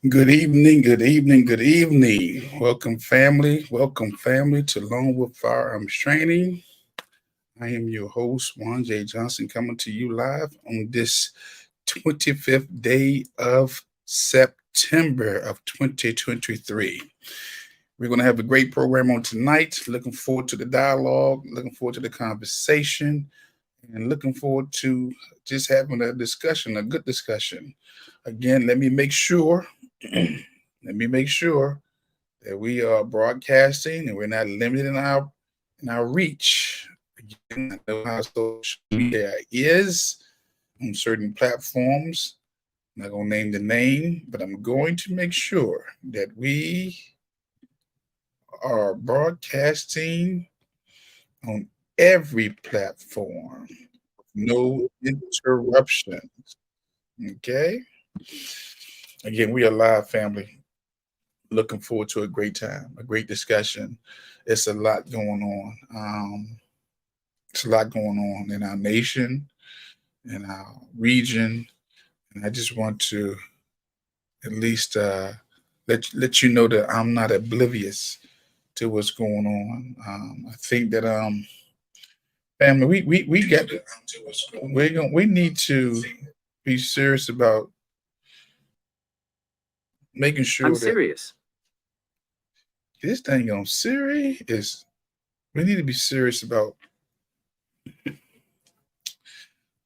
Good evening, good evening, good evening. Welcome family to Lone Wolf Firearms Training. I am your host, Juan J. Johnson, coming to you live on this 25th day of September of 2023. We're going to have a great program on tonight. Looking forward to the dialogue, looking forward to the conversation, and looking forward to just having a discussion, a good discussion. Again, let me make sure, let me make sure that we are broadcasting and we're not limited in our reach. Again, I know how social media is on certain platforms. I'm not gonna name the name, but I'm going to make sure that we are broadcasting on every platform. No interruptions. Okay. Again, we are live, family. Looking forward to a great time, a great discussion. It's a lot going on. It's a lot going on in our nation, in our region, and I just want to at least let you know that I'm not oblivious to what's going on. I think that family, we got to, we need to be serious about making I'm sure that serious. this thing on Siri is. We need to be serious about.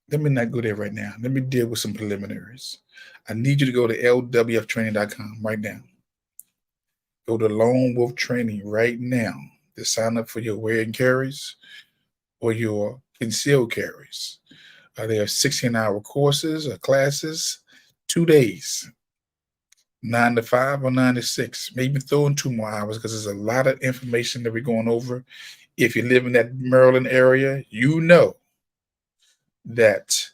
Let me not go there right now. Let me deal with some preliminaries. I need you to go to lwftraining.com right now. Go to Lone Wolf Training right now to sign up for your wear and carries or your concealed carries. They have 16-hour courses or classes, 2 days, 9 to 5 or 9 to 6. Maybe throw in 2 more hours because there's a lot of information that we're going over. If you live in that Maryland area, you know that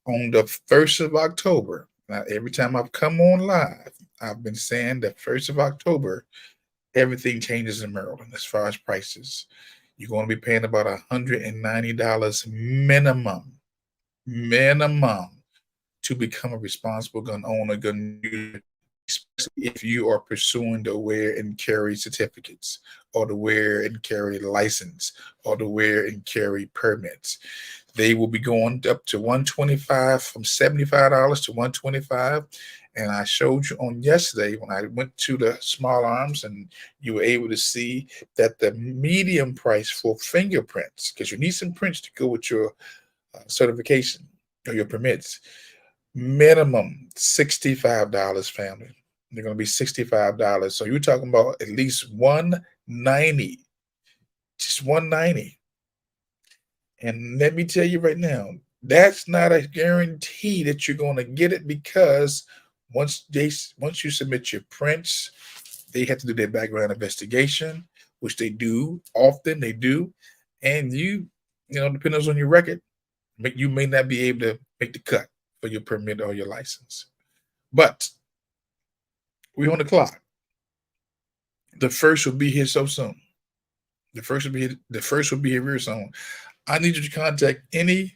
on the 1st of October, now every time I've come on live, I've been saying that 1st of October, everything changes in Maryland as far as prices. You're going to be paying about $190 minimum to become a responsible gun owner, gun user, especially if you are pursuing the wear and carry certificates or the wear and carry license or the wear and carry permits. They will be going up to 125 from $75 to 125. And I showed you on yesterday when I went to the small arms and you were able to see that the medium price for fingerprints, because you need some prints to go with your certification or your permits, minimum $65, family. They're going to be $65. So you're talking about at least 190, just 190. And let me tell you right now, that's not a guarantee that you're going to get it because once you submit your prints, they have to do their background investigation, which they do often. They do, and depending on your record, you may not be able to make the cut for your permit or your license. But we're on the clock. The first will be here so soon. The first will be here very soon. I need you to contact any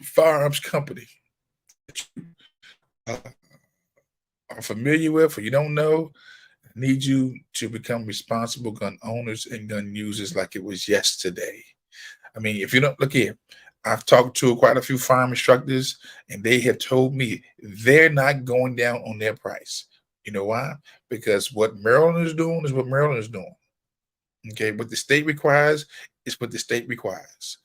firearms company that you uh, are familiar with or you don't know. I need you to become responsible gun owners and gun users like it was yesterday. I mean, if you don't look here, I've talked to quite a few farm instructors, and they have told me they're not going down on their price. You know why? Because what Maryland is doing is what Maryland is doing. Okay, what the state requires is what the state requires,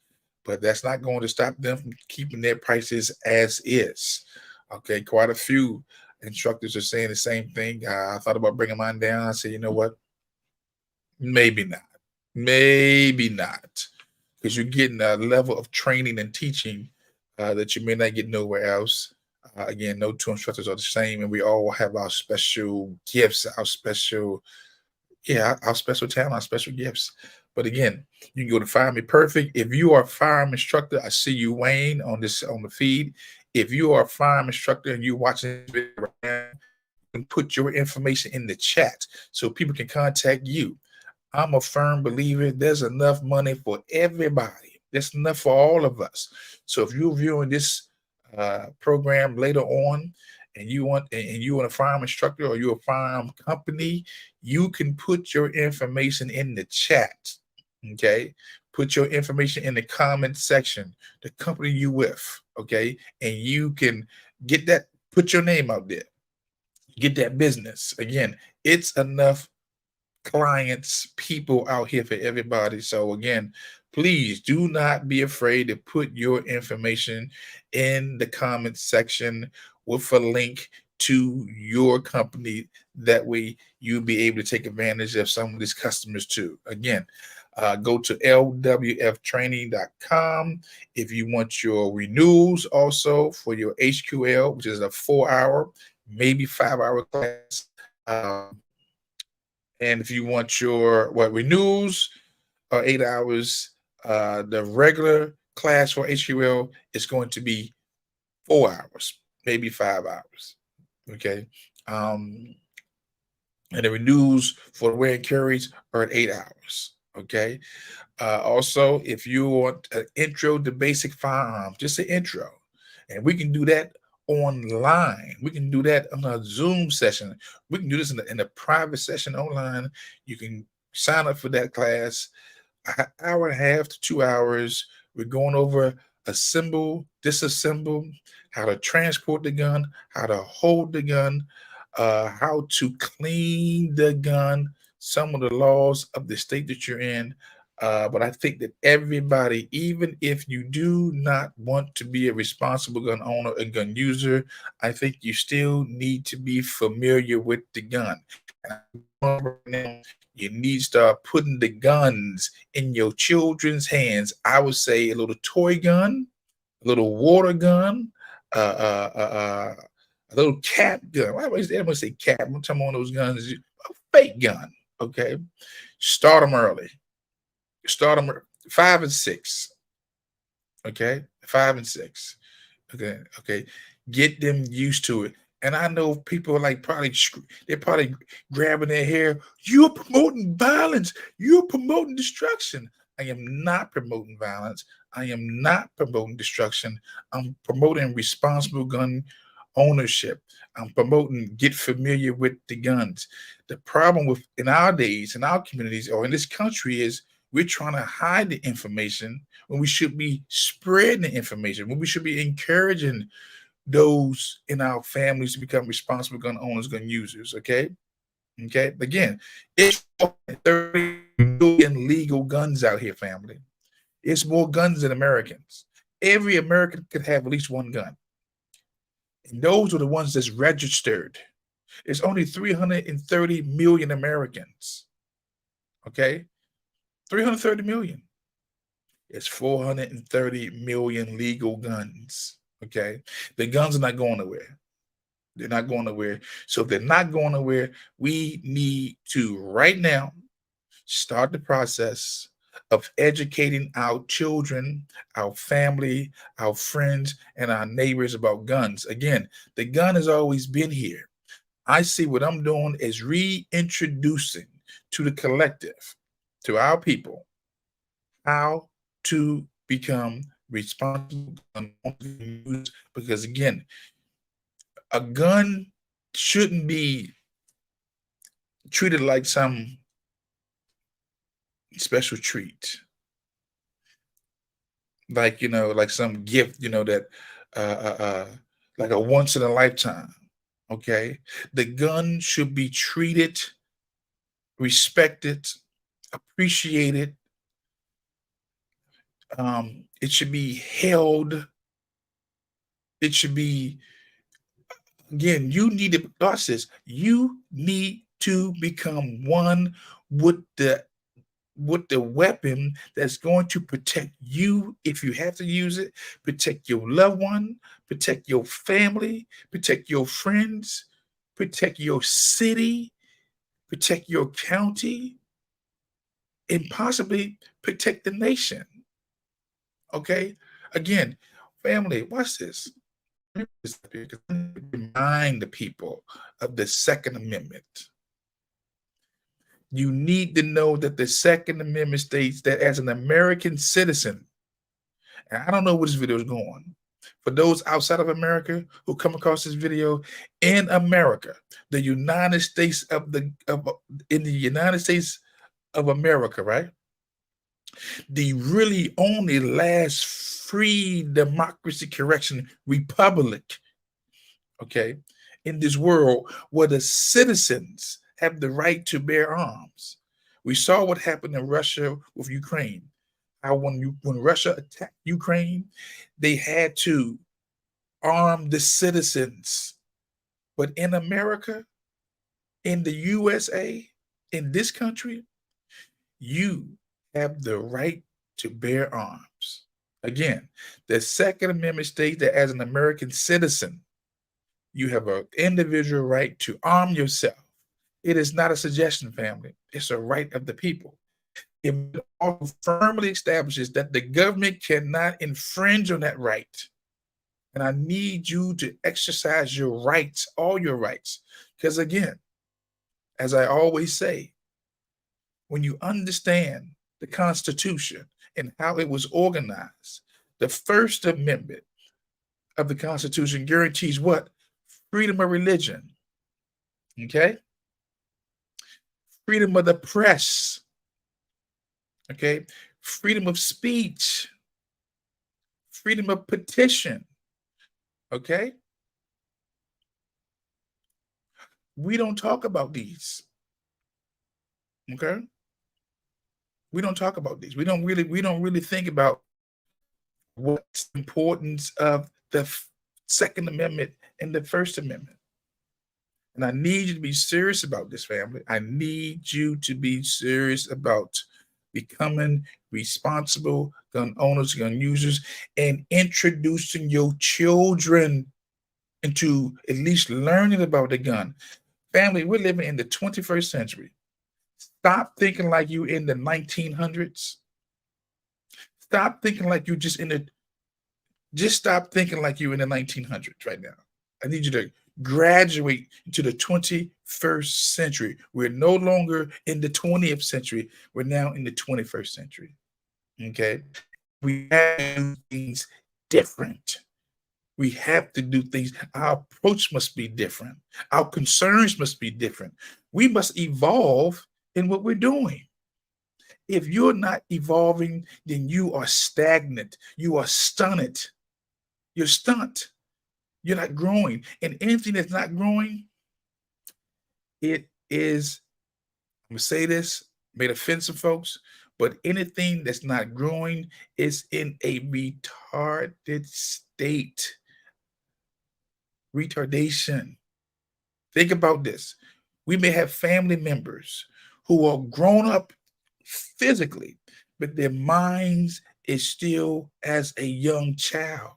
but that's not going to stop them from keeping their prices as is. Okay, quite a few instructors are saying the same thing. I thought about bringing mine down. I said, you know what? Maybe not. Maybe not. Because you're getting a level of training and teaching that you may not get nowhere else. Again, no two instructors are the same, and we all have our special gifts, our special talent, our special gifts. But again, you can go to Find Me Perfect. If you are a firearm instructor, I see you, Wayne, on the feed. If you are a firearm instructor and you're watching this video right now, you can put your information in the chat so people can contact you. I'm a firm believer there's enough money for everybody. There's enough for all of us. So if you're viewing this program later on and you want a firearm instructor or you're a firearm company, you can put your information in the chat. Okay. Put your information in the comment section, the company you with, okay, and you can get that, put your name out there, get that business. Again, it's enough clients, people out here for everybody. So again, please do not be afraid to put your information in the comment section with a link to your company. That way you'll be able to take advantage of some of these customers too. Again, go to lwftraining.com if you want your renewals also for your HQL, which is a 4-hour, maybe 5-hour class. And if you want your renewals are 8 hours, the regular class for HQL is going to be 4 hours, maybe 5 hours. Okay. And the renews for the wear and carries are at 8 hours. Okay. Also, if you want an intro to basic firearms, just an intro, and we can do that online. We can do that on a Zoom session. We can do this in a private session online. You can sign up for that class, an hour and a half to 2 hours. We're going over assemble, disassemble, how to transport the gun, how to hold the gun, how to clean the gun, some of the laws of the state that you're in. But I think that everybody, even if you do not want to be a responsible gun owner and gun user, I think you still need to be familiar with the gun. You need to start putting the guns in your children's hands. I would say a little toy gun, a little water gun, a little cap gun. Why would everyone say cap? I'm talking about those guns, a fake gun. Okay, start them early. Start them 5 and 6. Okay, 5 and 6. Okay. Get them used to it. And I know people are like they're probably grabbing their hair. You're promoting violence. You're promoting destruction. I am not promoting violence. I am not promoting destruction. I'm promoting responsible gun ownership. I'm promoting get familiar with the guns. The problem with in our days, in our communities, or in this country is we're trying to hide the information when we should be spreading the information, when we should be encouraging those in our families to become responsible gun owners, gun users. Okay. Okay. Again, it's 30 million legal guns out here, family. It's more guns than Americans. Every American could have at least one gun. And those are the ones that's registered. It's only 330 million Americans. Okay. 330 million. It's 430 million legal guns. Okay. The guns are not going nowhere. They're not going nowhere. So if they're not going nowhere, we need to right now start the process of educating our children, our family, our friends, and our neighbors about guns. Again, the gun has always been here. I see what I'm doing is reintroducing to the collective, to our people, how to become responsible gun owners. Because again, a gun shouldn't be treated like some special treat, like like some gift, that uh, uh, uh, like a once in a lifetime. Okay, the gun should be treated, respected, appreciated. It should be held. It should be again. You need to process. You need to become one with the weapon that's going to protect you if you have to use it, protect your loved one, protect your family, protect your friends, protect your city, protect your county, and possibly protect the nation. Okay? Again, family, watch this. Remind the people of the Second Amendment. You need to know that the Second Amendment states that as an American citizen, and I don't know where this video is going, For those outside of America who come across this video, in America, the United States in the United States of America, right? The really only last free democracy correction republic, okay, in this world where the citizens have the right to bear arms. We saw what happened in Russia with Ukraine. How when Russia attacked Ukraine, they had to arm the citizens. But in America, in the USA, in this country, you have the right to bear arms. Again, the Second Amendment states that as an American citizen, you have an individual right to arm yourself. It is not a suggestion, family. It's a right of the people. It also firmly establishes that the government cannot infringe on that right. And I need you to exercise your rights, all your rights. Because again, as I always say, when you understand the Constitution and how it was organized, the First Amendment of the Constitution guarantees what? Freedom of religion. Okay? Freedom of the press. Okay? Freedom of speech. Freedom of petition. Okay? We don't talk about these. Okay? We don't talk about these. We don't really think about what's the importance of the Second Amendment and the First Amendment. And I need you to be serious about this, family. I need you to be serious about becoming responsible gun owners, gun users, and introducing your children into at least learning about the gun. Family, we're living in the 21st century. Stop thinking like you in the 1900s. Stop thinking like you just stop thinking like you in the 1900s right now. I need you to graduate into the 21st century. We're no longer in the 20th century. We're now in the 21st century. Okay? We have to do things different. We have to do things. Our approach must be different. Our concerns must be different. We must evolve in what we're doing. If you're not evolving, then you are stagnant. You are stunted. You're stunt. You're not growing. And anything that's not growing, it is, I'm going to say this, may offend some folks, but anything that's not growing is in a retarded state. Retardation. Think about this. We may have family members who are grown up physically, but their minds is still as a young child.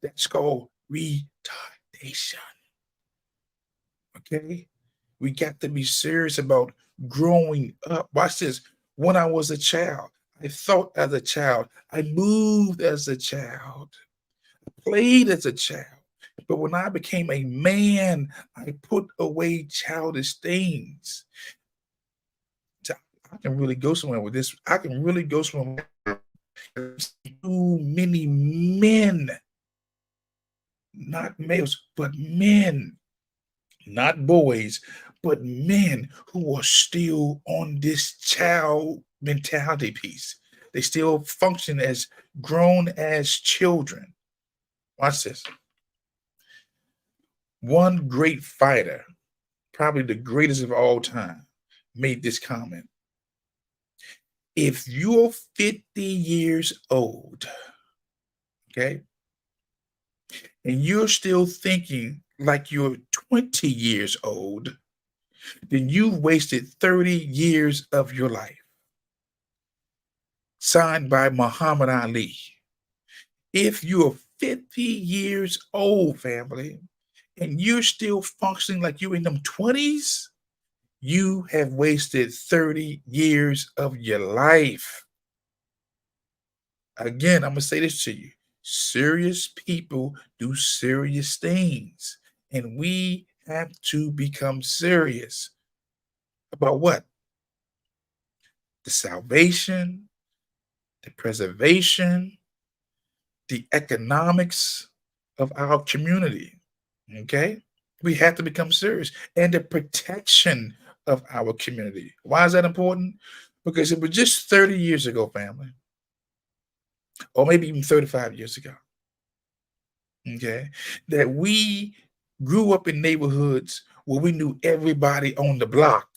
That's called retardation. Okay? We got to be serious about growing up. Watch this. When I was a child, I thought as a child, I moved as a child, played as a child. But when I became a man, I put away childish things. I can really go somewhere with this. I can really go somewhere. Too many men, not males, but men, not boys, but men who are still on this child mentality piece. They still function as grown as children. Watch this. One great fighter, probably the greatest of all time, made this comment. If you're 50 years old, okay, and you're still thinking like you're 20 years old, then you've wasted 30 years of your life. Signed by Muhammad Ali. If you're 50 years old, family, and you're still functioning like you're in them 20s, you have wasted 30 years of your life. Again, I'm going to say this to you. Serious people do serious things. And we have to become serious about what? The salvation, the preservation, the economics of our community. Okay? We have to become serious. And the protection of our community. Why is that important? Because it was just 30 years ago, family, or maybe even 35 years ago, okay, that we grew up in neighborhoods where we knew everybody on the block.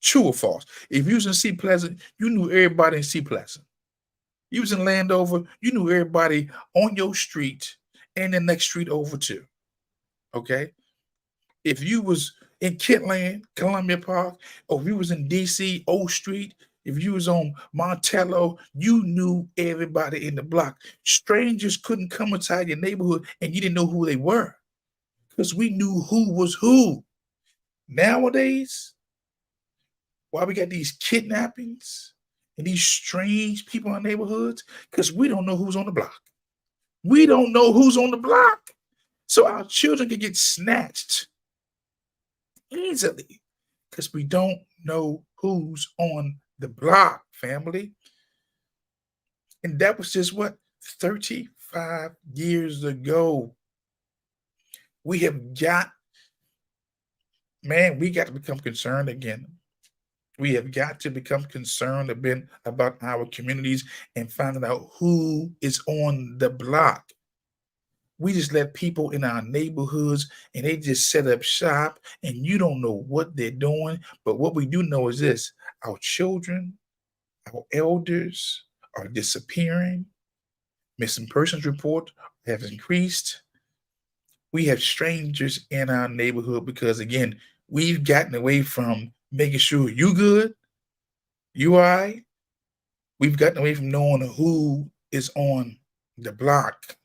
True or false? If you was in Sea Pleasant, you knew everybody in Sea Pleasant. You was in Landover, you knew everybody on your street and the next street over too. Okay. If you was in Kentland, Columbia Park, or if you was in DC, O Street, if you was on Montello, you knew everybody in the block. Strangers couldn't come inside your neighborhood and you didn't know who they were because we knew who was who. Nowadays, why we got these kidnappings and these strange people in our neighborhoods? Because we don't know who's on the block. We don't know who's on the block. So our children can get snatched easily because we don't know who's on the block, family. And that was just what, 35 years ago. We have got, man, we got to become concerned again. We have got to become concerned about our communities and finding out who is on the block. We just let people in our neighborhoods and they just set up shop and you don't know what they're doing. But what we do know is this: our children, our elders are disappearing. Missing persons report have increased. We have strangers in our neighborhood because, again, we've gotten away from making sure you good, you all right. We've gotten away from knowing who is on the block.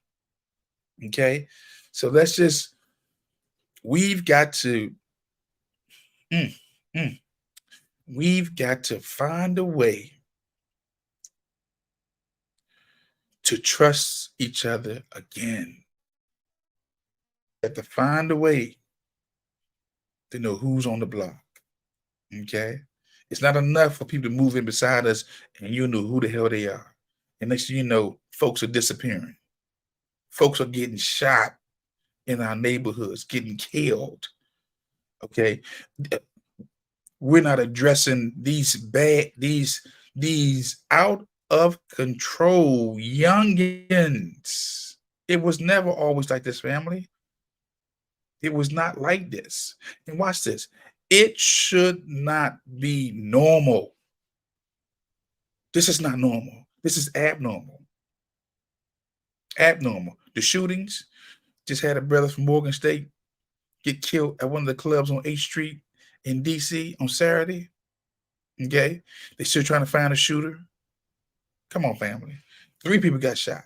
Okay. So we've got to, mm, mm, we've got to find a way to trust each other again. We have to find a way to know who's on the block. Okay. It's not enough for people to move in beside us and you know who the hell they are. And next thing you know, folks are disappearing. Folks are getting shot in our neighborhoods, getting killed. Okay. We're not addressing these out of control youngins. It was never always like this, family. It was not like this. And watch this. It should not be normal. This is not normal. This is abnormal. Abnormal. The shootings, just had a brother from Morgan State get killed at one of the clubs on 8th Street in DC on Saturday. Okay. They still trying to find a shooter. Come on, family. 3 people got shot.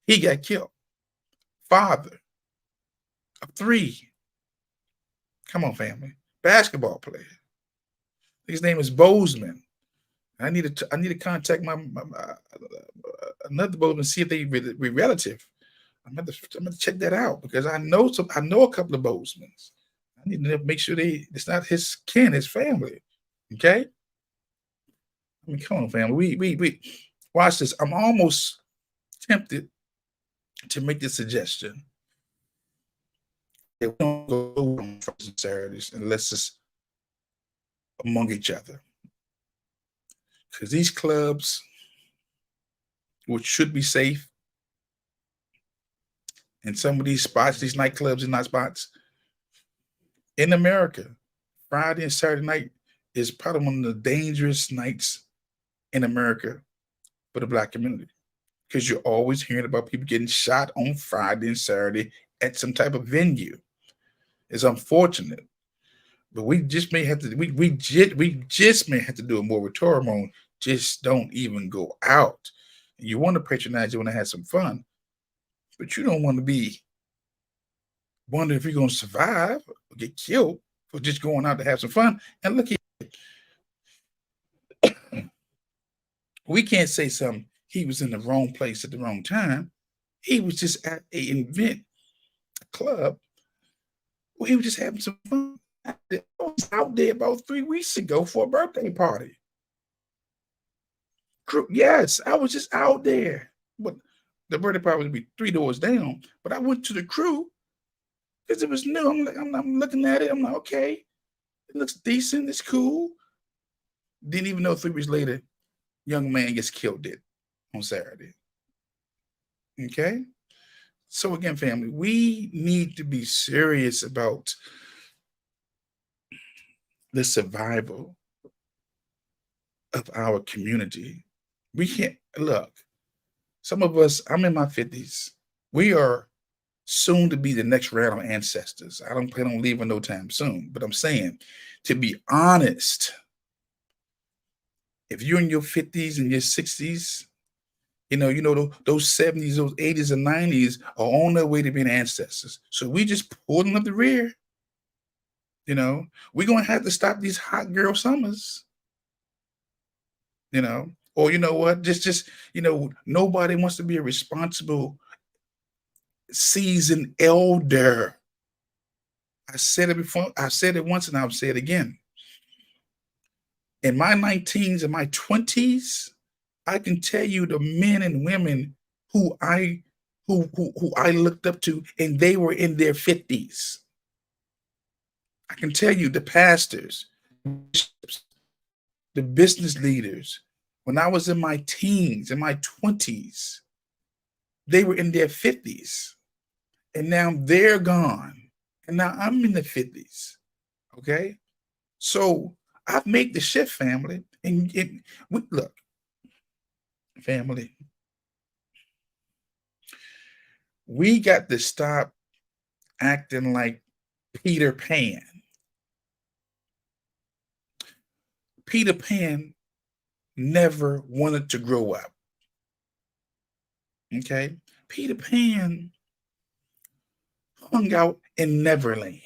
He got killed. Father of 3. Come on, family. Basketball player. His name is Bozeman. I need to contact my another Bozeman, see if they be relative. I'm gonna check that out because I know a couple of Bozemans. I need to make sure it's not his kin, his family. Okay. I mean, come on, family. We watch this. I'm almost tempted to make this suggestion. We don't go on Fridays and Saturdays unless it's among each other. Because these clubs, which should be safe, and some of these spots, these nightclubs and night spots in America, Friday and Saturday night is probably one of the dangerous nights in America for the Black community. Because you're always hearing about people getting shot on Friday and Saturday at some type of venue. It's unfortunate. But we just may have to we just may have to do a moratorium on just don't even go out. You want to patronize, you want to have some fun, but you don't want to be wondering if you're going to survive or get killed for just going out to have some fun. And look here, we can't say he was in the wrong place at the wrong time. He was just at a club where he was just having some fun. I was out there about 3 weeks ago for a birthday party. Yes, I was just out there. But The birthday party would be 3 doors down, but I went to the crew because it was new. I'm looking at it. I'm like, okay, it looks decent. It's cool. Didn't even know 3 weeks later, young man gets killed dead on Saturday. Okay. So again, family, we need to be serious about the survival of our community. We can't look. Some of us, I'm in my 50s. We are soon to be the next round of ancestors. I don't plan on leaving no time soon, but I'm saying, to be honest, if you're in your 50s and your 60s, those 70s, those 80s and 90s are on their way to being ancestors. So we just pulling up the rear. We're gonna have to stop these hot girl summers. Or you know what? Just nobody wants to be a responsible seasoned elder. I said it before, I said it once, and I'll say it again. In my 19s and my 20s, I can tell you the men and women who I looked up to, and they were in their 50s. I can tell you the pastors, the business leaders, when I was in my teens, in my 20s, they were in their 50s. And now they're gone. And now I'm in the 50s. Okay? So I've made the shift, family. And look, family, we got to stop acting like Peter Pan. Peter Pan never wanted to grow up. Okay? Peter Pan hung out in Neverland.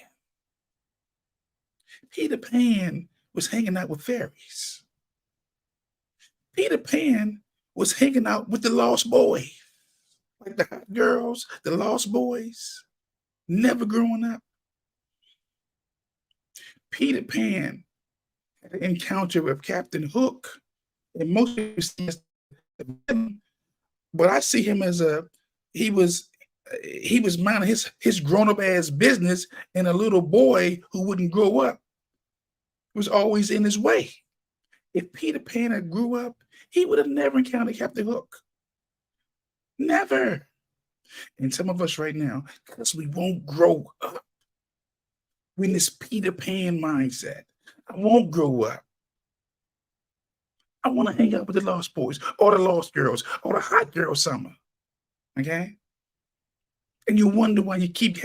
Peter Pan was hanging out with fairies. Peter Pan was hanging out with the Lost Boys, like the hot girls, the Lost Boys, never growing up. Peter Pan had an encounter with Captain Hook, and most people, but I see him as he was minding his grown-up ass business, and a little boy who wouldn't grow up was always in his way. If Peter Pan had grew up, he would have never encountered Captain Hook. Never. And some of us right now, because we won't grow up, we're in this Peter Pan mindset. I won't grow up. I want to hang out with the Lost Boys or the Lost Girls or the Hot Girl Summer. Okay? And you wonder why you keep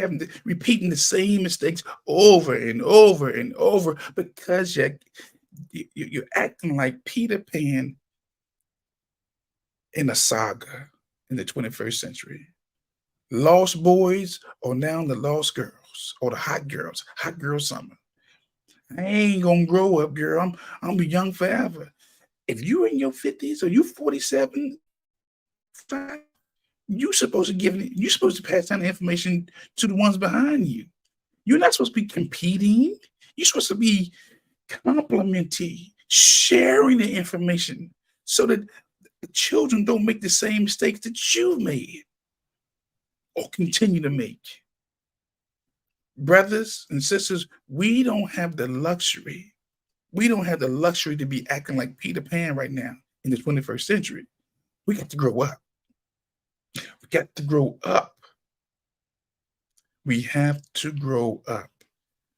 repeating the same mistakes over and over and over, because you're acting like Peter Pan in a saga in the 21st century. Lost Boys are now the Lost Girls or the Hot Girls, Hot Girl Summer. I ain't gonna grow up, girl. I'm gonna be young forever. If you're in your 50s or you 47, you're supposed to pass down the information to the ones behind you. You're not supposed to be competing. You're supposed to be complimenting, sharing the information so that the children don't make the same mistakes that you've made or continue to make. Brothers and sisters, we don't have the luxury. We don't have the luxury to be acting like Peter Pan right now in the 21st century. We got to grow up. We got to grow up. We have to grow up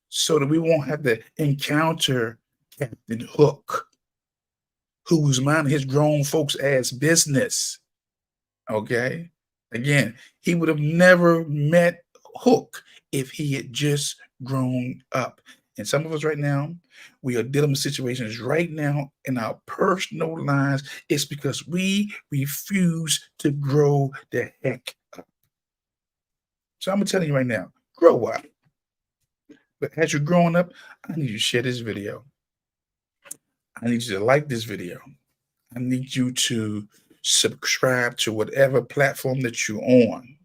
so that we won't have to encounter Captain Hook, who was minding his grown folks' ass business. Okay? Again, he would have never met Hook if he had just grown up. And some of us right now, we are dealing with situations right now in our personal lives. It's because we refuse to grow the heck up. So I'm going to tell you right now, grow up. But as you're growing up, I need you to share this video. I need you to like this video. I need you to subscribe to whatever platform that you're on.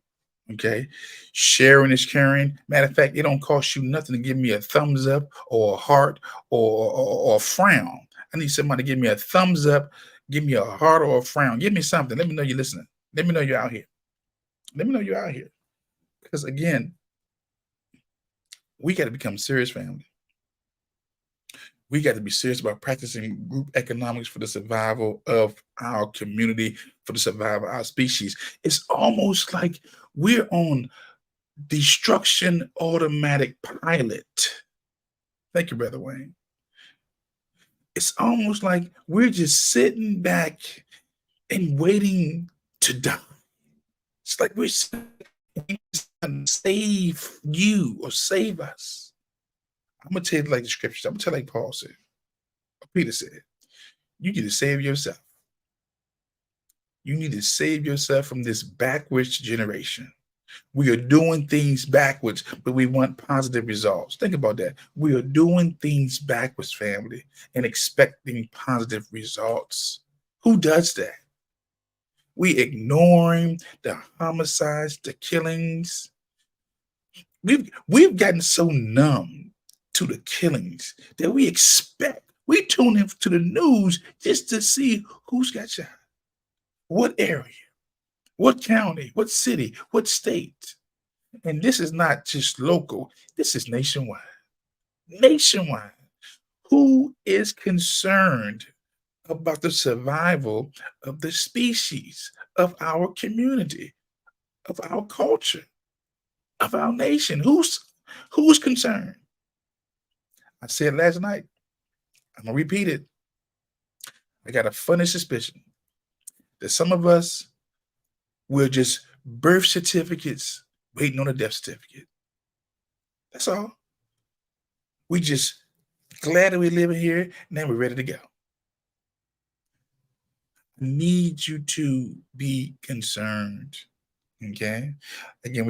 Okay, sharing is caring. Matter of fact, it don't cost you nothing to give me a thumbs up or a heart or a frown. I need somebody to give me a thumbs up, give me a heart or a frown. Give me something. Let me know you're listening. Let me know you're out here. Let me know you're out here. Because again, we got to become serious, family. We got to be serious about practicing group economics for the survival of our community, for the survival of our species. It's almost like we're on destruction automatic pilot. Thank you, Brother Wayne. It's almost like we're just sitting back and waiting to die. It's like we're save you or save us. I'm gonna tell you like the scriptures. I'm gonna tell you like Paul said, or Peter said, you need to save yourself. You need to save yourself from this backwards generation. We are doing things backwards, but we want positive results. Think about that. We are doing things backwards, family, and expecting positive results. Who does that? We ignoring the homicides, the killings. We've gotten so numb to the killings that we tune into the news just to see who's got shot, what area, what county, what city, what state. And this is not just local, this is nationwide. Nationwide. Who is concerned about the survival of the species, of our community, of our culture, of our nation? Who's concerned? I said last night, I'm gonna repeat it. I got a funny suspicion that some of us will just birth certificates waiting on a death certificate. That's all. We just glad that we're living here, now we're ready to go. I need you to be concerned. Okay. Again,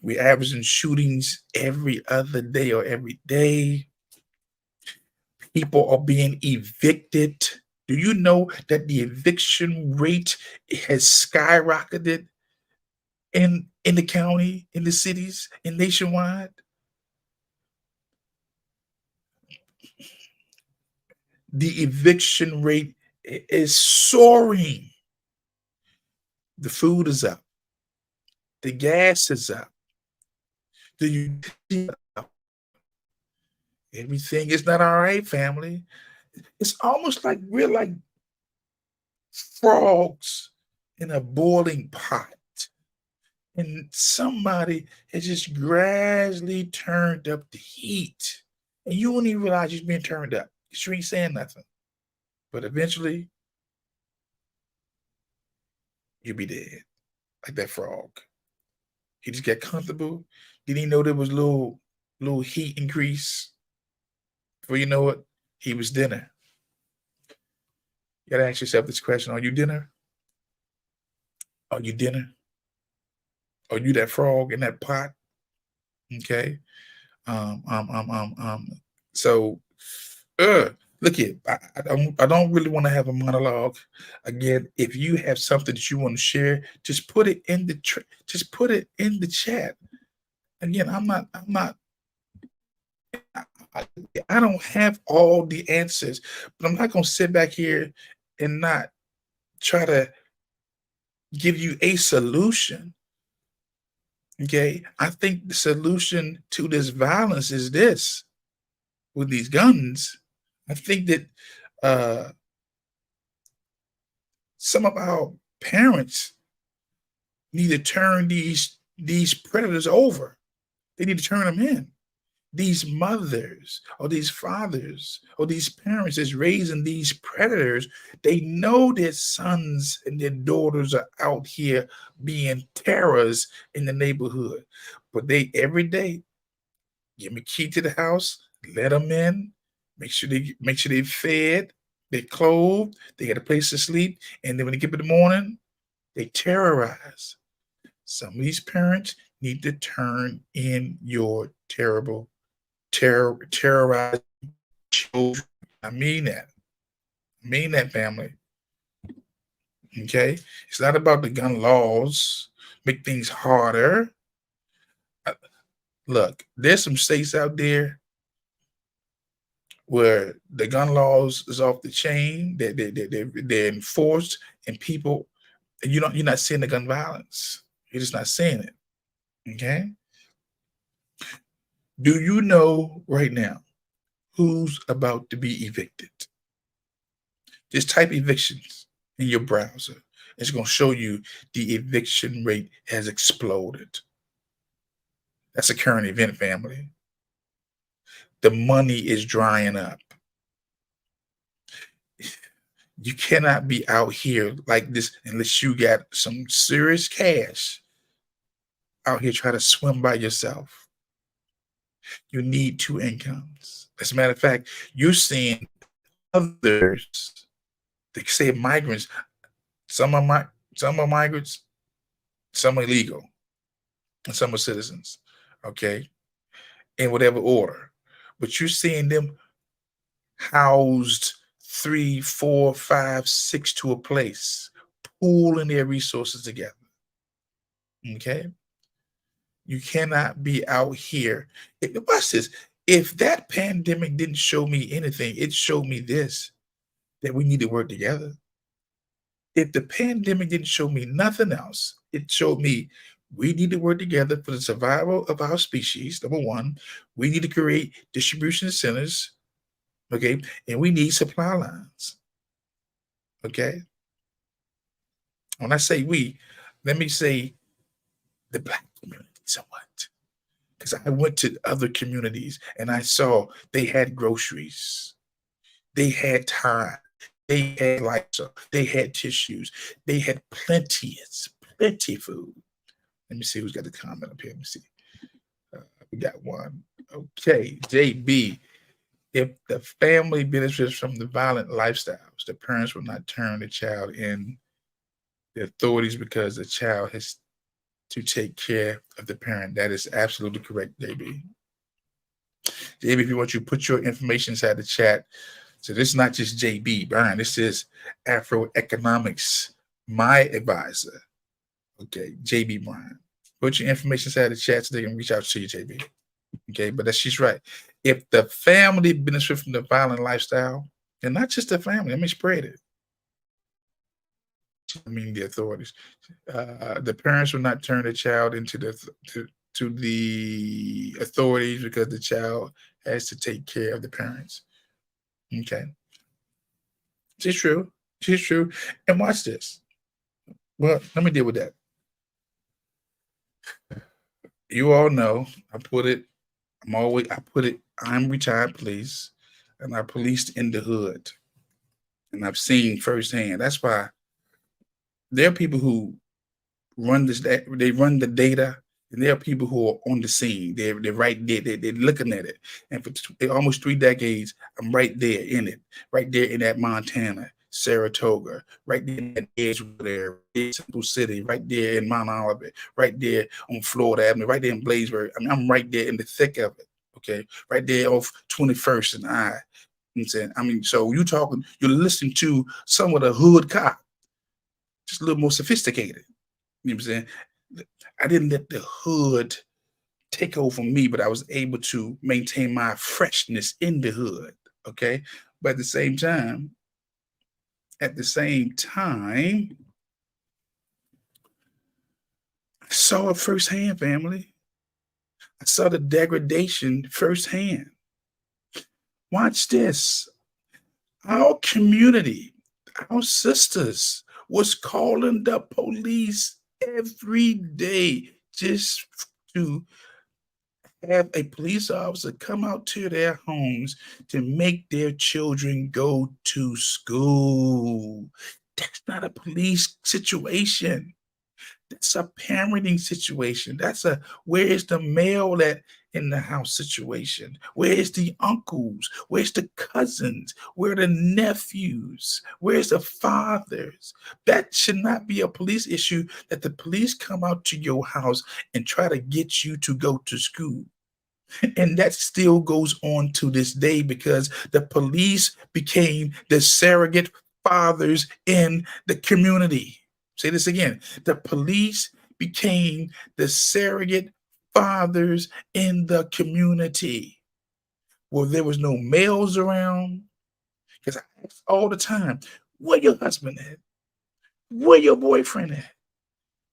we're averaging shootings every other day or every day. People are being evicted. Do you know that the eviction rate has skyrocketed in the county, in the cities, and nationwide? The eviction rate is soaring. The food is up. The gas is up. The utility up. Everything is not all right, family. It's almost like we're like frogs in a boiling pot. And somebody has just gradually turned up the heat. And you won't even realize you're being turned up. You ain't saying nothing. But eventually, you'll be dead. Like that frog. He just got comfortable. Didn't he know there was a little heat increase? Before you know it, he was dinner. You gotta ask yourself this question: are you dinner? Are you dinner? Are you that frog in that pot? Okay. Um, um, um, um, um. So, look here. I don't really want to have a monologue. Again, if you have something that you want to share, just put it in just put it in the chat. Again, I, I don't have all the answers, but I'm not gonna sit back here and not try to give you a solution. Okay. I think the solution to this violence is this with these guns. I think that uh, some of our parents need to turn these predators over. They need to turn them in. These mothers or these fathers or these parents is raising these predators. They know their sons and their daughters are out here being terrors in the neighborhood, but they every day give me key to the house, let them in, make sure they fed, they clothed, they had a place to sleep, and then when they get up in the morning, they terrorize. Some of these parents need to turn in your terrorize children. I mean that. I mean that, family. Okay? It's not about the gun laws, make things harder. Look, there's some states out there where the gun laws is off the chain. They're enforced, and people, you're not seeing the gun violence. You're just not seeing it. Okay. Do you know right now who's about to be evicted? Just type evictions in your browser. It's going to show you the eviction rate has exploded. That's a current event, family. The money is drying up. You cannot be out here like this unless you got some serious cash out here trying to swim by yourself. You need two incomes. As a matter of fact, you're seeing others, they say migrants, some are migrants, some are illegal, and some are citizens, okay, in whatever order. But you're seeing them housed 3, 4, 5, 6 to a place, pooling their resources together. Okay. You cannot be out here. Watch this. If that pandemic didn't show me anything, it showed me this, that we need to work together. If the pandemic didn't show me nothing else, it showed me we need to work together for the survival of our species. Number one, we need to create distribution centers, okay, and we need supply lines, okay. When I say we, let me say the Black community somewhat, because I went to other communities and I saw they had groceries, they had time, they had lights, they had tissues, they had plenty food. Let me see who's got the comment up here. Let me see. We got one. Okay, JB. If the family benefits from the violent lifestyles, the parents will not turn the child in the authorities because the child has to take care of the parent. That is absolutely correct, JB. JB, if you want, you put your information inside the chat. So this is not just JB, Brian. This is Afro Economics, my advisor. Okay, JB Brian. Put your information inside the chat so they can reach out to you, JB. Okay, but she's right. If the family benefits from the violent lifestyle, and not just the family, let me spread it. I mean, the authorities. The parents will not turn the child into to the authorities because the child has to take care of the parents. Okay, she's true. She's true. And watch this. Well, let me deal with that. You all know I put it. I'm retired police, and I policed in the hood, and I've seen firsthand. That's why there are people who run this. They run the data, and there are people who are on the scene. They're right there. They're looking at it, and for almost 3 decades, I'm right there in it, right there in that Montana, Saratoga, right there in that Edgewood area, Central City, right there in Mount Olivet, right there on Florida Avenue, right there in Blazeburg. I mean, I'm right there in the thick of it. Okay, right there off 21st and I. I'm saying, I mean, so you're listening to some of the hood cop, just a little more sophisticated. You know what I'm saying? I didn't let the hood take over me, but I was able to maintain my freshness in the hood. Okay. But at the same time, I saw it firsthand, family. I saw the degradation firsthand. Watch this. Our community, our sisters was calling the police every day just to have a police officer come out to their homes to make their children go to school. That's not a police situation. That's a parenting situation. That's a where's the male at in the house situation? Where's the uncles? Where's the cousins? Where are the nephews? Where's the fathers? That should not be a police issue that the police come out to your house and try to get you to go to school. And that still goes on to this day because the police became the surrogate fathers in the community. Say this again. The police became the surrogate fathers in the community. Well, there was no males around. Because I ask all the time, where your husband at? Where your boyfriend at?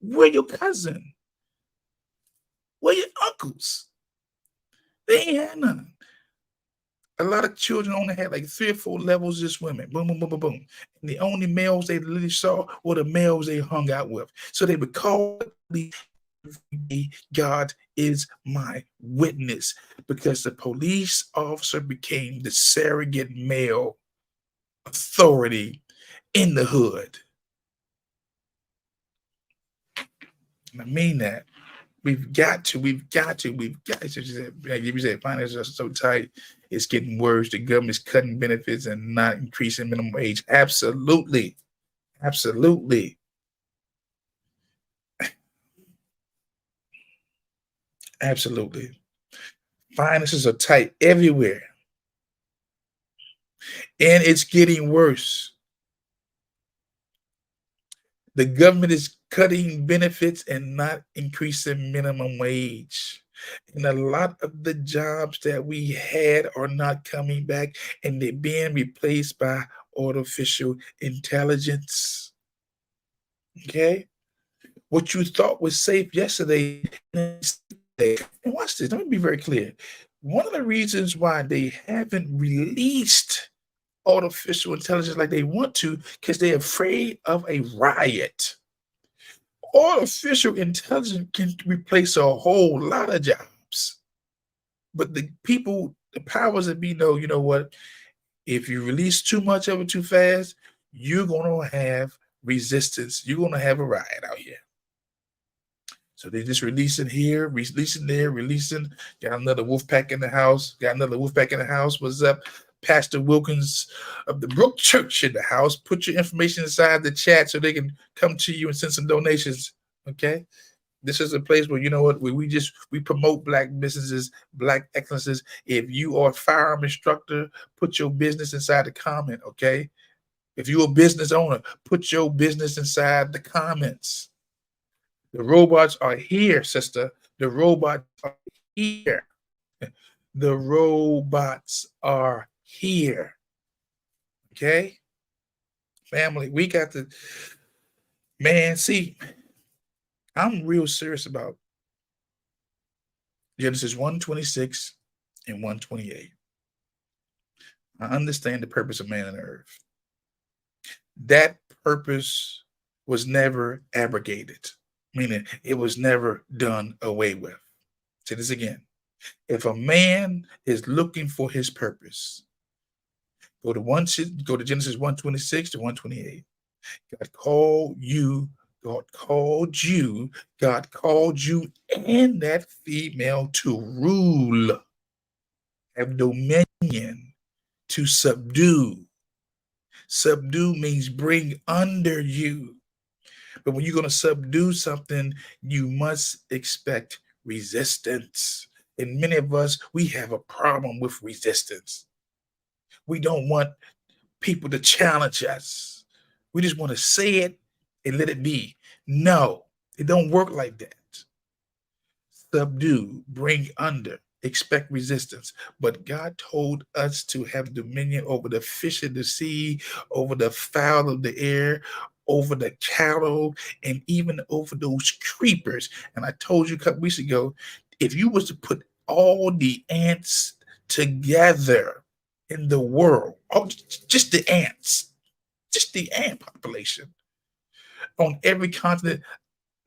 Where your cousin? Where your uncles? They ain't had none. A lot of children only had like 3 or 4 levels, just women. Boom, boom, boom, boom, boom. And the only males they literally saw were the males they hung out with. So they would call the God is my witness, because the police officer became the surrogate male authority in the hood. And I mean that. We've got to. She said, like you said, finances are so tight, it's getting worse. The government's cutting benefits and not increasing minimum wage. Absolutely. Absolutely. Absolutely. Finances are tight everywhere. And it's getting worse. The government is cutting benefits and not increasing minimum wage. And a lot of the jobs that we had are not coming back, and they're being replaced by artificial intelligence. Okay? What you thought was safe yesterday, and watch this, let me be very clear. One of the reasons why they haven't released artificial intelligence like they want to, because they're afraid of a riot. Artificial intelligence can replace a whole lot of jobs. But the people, the powers that be know, you know what? If you release too much of it too fast, you're going to have resistance. You're going to have a riot out here. So they just releasing here, releasing there, releasing. Got another wolf pack in the house. Got another wolf pack in the house. What's up? Pastor Wilkins of the Brook Church in the house. Put your information inside the chat so they can come to you and send some donations. Okay. This is a place where, you know what, we promote Black businesses, Black excellences. If you are a firearm instructor, put your business inside the comment. Okay. If you're a business owner, put your business inside the comments. The robots are here, sister. The robots are here. The robots are here. Okay? Family, we got to, man, see, I'm real serious about Genesis 1:26 and 1:28. I understand the purpose of man on earth. That purpose was never abrogated, meaning it was never done away with. Say this again. If a man is looking for his purpose, go to Genesis 1:26 to 1:28. God called you, God called you, God called you and that female to rule, have dominion, to subdue. Subdue means bring under you. But when you're going to subdue something, you must expect resistance. And many of us, we have a problem with resistance. We don't want people to challenge us. We just want to say it and let it be. No, it don't work like that. Subdue, bring under, expect resistance. But God told us to have dominion over the fish of the sea, over the fowl of the air, over the cattle, and even over those creepers. And I told you a couple weeks ago, if you was to put all the ants together in the world, just the ants, just the ant population on every continent,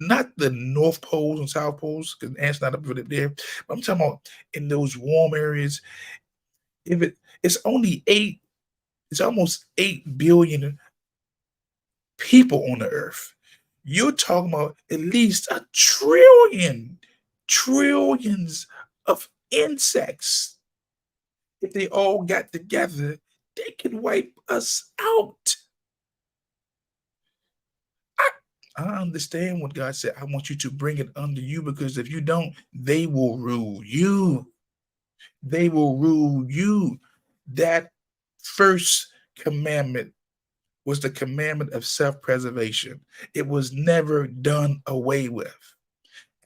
not the North Poles and South Poles, because ants not up there. But I'm talking about in those warm areas. If it's only it's almost 8 billion people on the earth. You're talking about at least a trillions of insects. If they all got together, they could wipe us out. I understand what God said. I want you to bring it under you, because if you don't, they will rule you. They will rule you. That first commandment was the commandment of self-preservation. It was never done away with.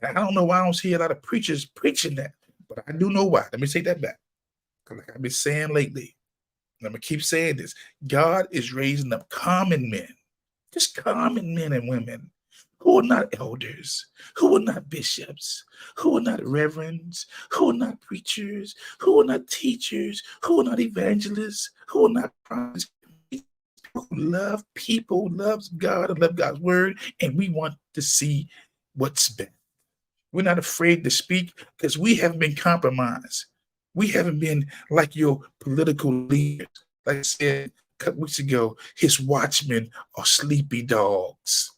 And I don't know why I don't see a lot of preachers preaching that, but I do know why. Let me take that back. Like I've been saying lately, and I'm gonna keep saying this. God is raising up common men, just common men and women who are not elders, who are not bishops, who are not reverends, who are not preachers, who are not teachers, who are not evangelists, who are not prophets. Who love people, loves God, and love God's word, and we want to see what's best. We're not afraid to speak because we haven't been compromised. We haven't been like your political leaders. Like I said a couple weeks ago, his watchmen are sleepy dogs.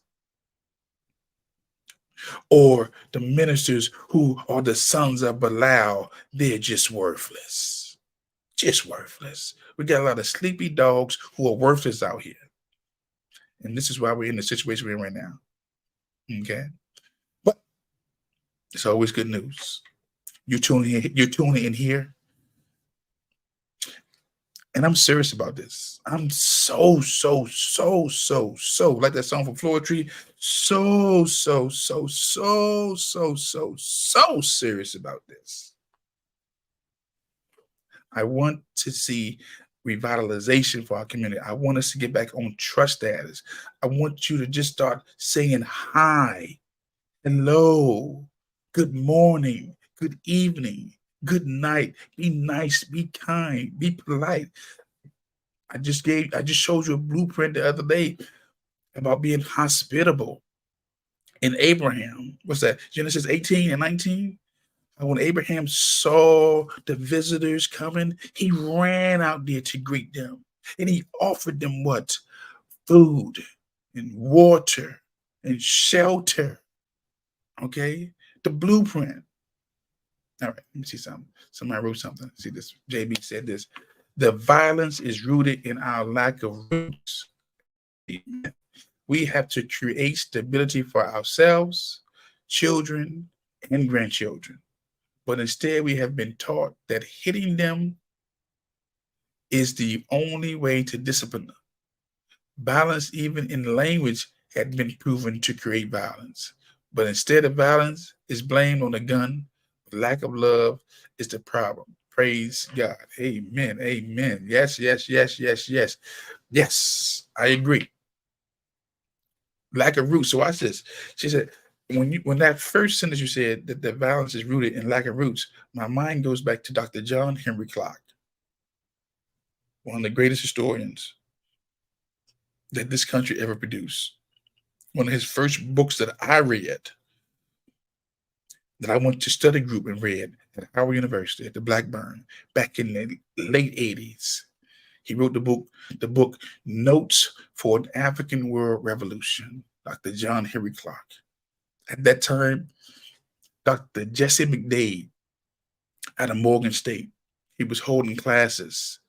Or the ministers who are the sons of Belial, they're just worthless. Just worthless. We got a lot of sleepy dogs who are worthless out here. And this is why we're in the situation we're in right now. Okay? But it's always good news. You're tuning in here. And I'm serious about this. I'm so, like that song from Floetry. So serious about this. I want to see revitalization for our community. I want us to get back on trust status. I want you to just start saying hi, hello, good morning, good evening, good night. Be nice, be kind, be polite. I just showed you a blueprint the other day about being hospitable. In Abraham, what's that? Genesis 18 and 19. When Abraham saw the visitors coming, he ran out there to greet them. And he offered them what? Food and water and shelter. Okay? The blueprint. All right, let me see something. Somebody wrote something. See this. JB said this. The violence is rooted in our lack of roots. We have to create stability for ourselves, children, and grandchildren. But instead, we have been taught that hitting them is the only way to discipline them. Violence, even in language, had been proven to create violence. But instead of violence, is blamed on the gun. Lack of love is the problem. Praise God. Amen. Amen. Yes. Yes, I agree. Lack of roots. So watch this. She said, when that first sentence you said that the violence is rooted in lack of roots, my mind goes back to Dr. John Henry Clark, one of the greatest historians that this country ever produced. One of his first books that I read, that I went to study group and read at Howard University at the Blackburn back in the late 80s. He wrote the book Notes for an African World Revolution, Dr. John Henry Clark. At that time, Dr. Jesse McDade out of Morgan State, he was holding classes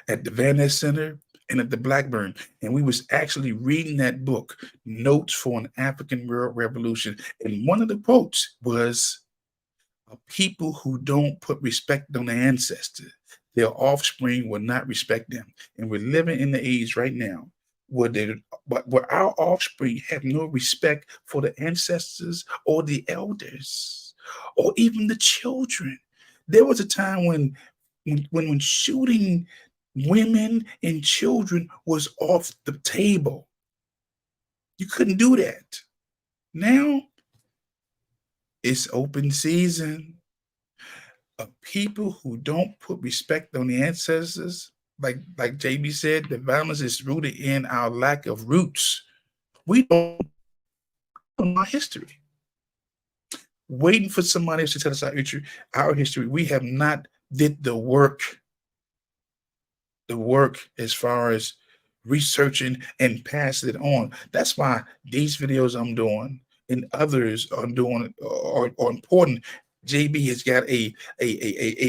at the Van Ness Center and at the Blackburn. And we was actually reading that book, Notes for an African World Revolution. And one of the quotes was, a people who don't put respect on their ancestors, their offspring will not respect them. And we're living in the age right now where our offspring have no respect for the ancestors or the elders or even the children. There was a time when shooting women and children was off the table. You couldn't do that. Now it's open season. People who don't put respect on the ancestors, like JB said, the violence is rooted in our lack of roots. We don't know our history. Waiting for somebody else to tell us our history. We have not did the work as far as researching and passing it on. That's why these videos I'm doing and others are doing are important. JB has got a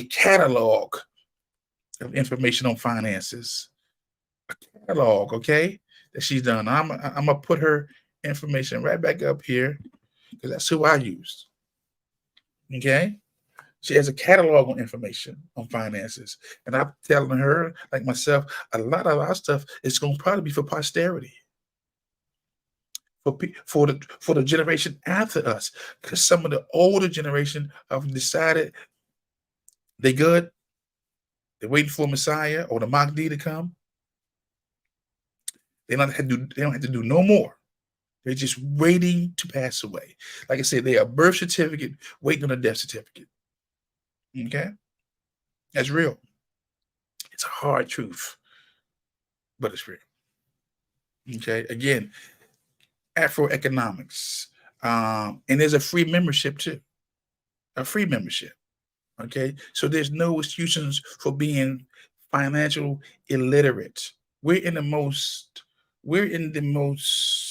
catalog of information on finances. A catalog, okay, that she's done. I'm gonna put her information right back up here because that's who I use. Okay. She has a catalog on information on finances. And I'm telling her, like myself, a lot of our stuff is going to probably be for posterity. For the generation after us. Because some of the older generation have decided they good. They're waiting for Messiah or the Mahdi to come. They don't have to do no more. They're just waiting to pass away. Like I said, they are a birth certificate waiting on a death certificate. Okay? That's real. It's a hard truth, but it's real. Okay? Again, Afro economics. And there's a free membership too. A free membership. Okay? So there's no excuses for being financial illiterate. We're in the most, we're in the most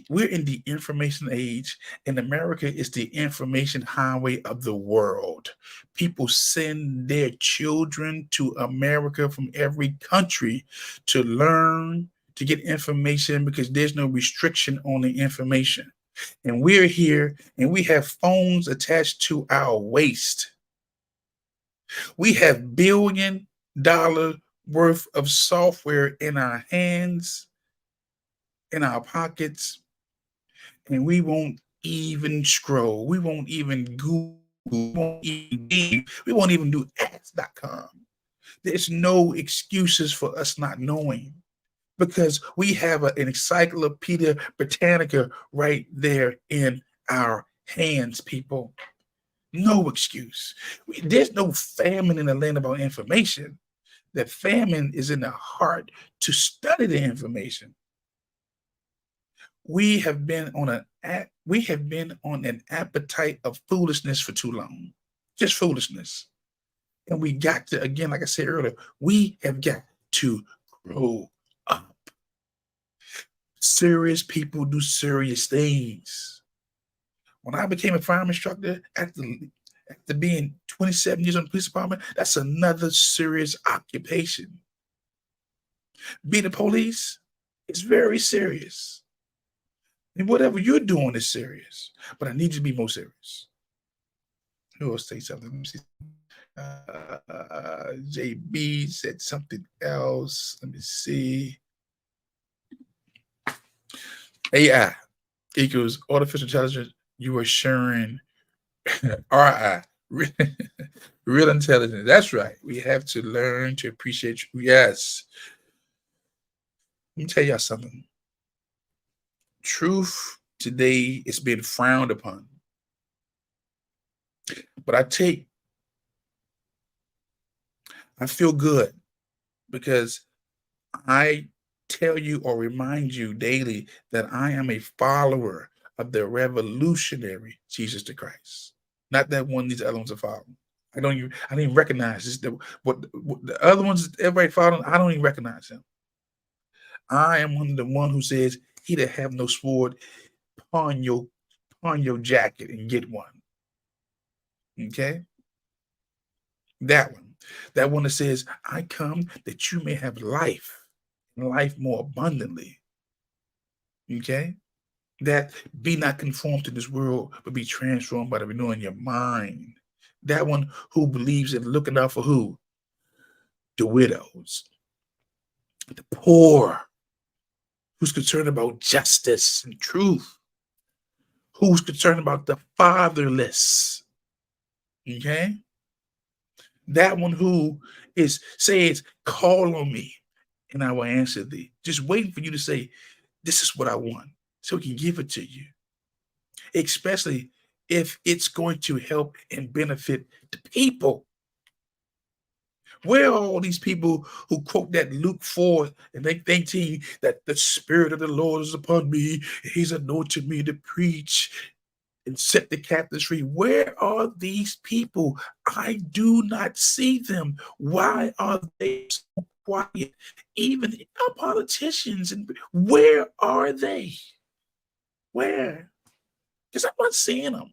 we're in the information age, and America is the information highway of the world. People send their children to America from every country to learn, to get information, because there's no restriction on the information. And we're here and we have phones attached to our waist. We have $1 billion worth of software in our hands, in our pockets, and we won't even scroll. We won't even Google. We won't even do ads.com. There's no excuses for us not knowing, because we have an Encyclopedia Britannica right there in our hands, people. No excuse. There's no famine in the land of our information. The famine is in the heart to study the information. We have been on an appetite of foolishness for too long. Just foolishness. And we got to, again, like I said earlier, we have got to grow up. Serious people do serious things. When I became a fire instructor after being 27 years on the police department, that's another serious occupation. Being the police is very serious. And whatever you're doing is serious, but I need you to be more serious. Who else say something? Let me see. JB said something else. Let me see. AI equals artificial intelligence. You are sharing RI, real intelligence. That's right. We have to learn to appreciate. Yes. Let me tell y'all something. Truth today is being frowned upon. But I feel good because I tell you or remind you daily that I am a follower of the revolutionary Jesus the Christ. Not that one these other ones are following. I don't even recognize this. What the other ones everybody following, I don't even recognize him. I am the one who says, he that have no sword, pawn your jacket and get one. Okay? That one. That one that says, I come that you may have life, and life more abundantly. Okay? That be not conformed to this world, but be transformed by the renewing your mind. That one who believes in looking out for who? The widows, the poor, who's concerned about justice and truth, who's concerned about the fatherless. Okay? That one who says, call on me and I will answer thee. Just waiting for you to say, this is what I want, so he can give it to you. Especially if it's going to help and benefit the people. Where are all these people who quote that Luke 4 and 18 that the Spirit of the Lord is upon me, he's anointed me to preach and set the captives free? Where are these people? I do not see them. Why are they so quiet? Even our politicians, and where are they? Where? Because I'm not seeing them.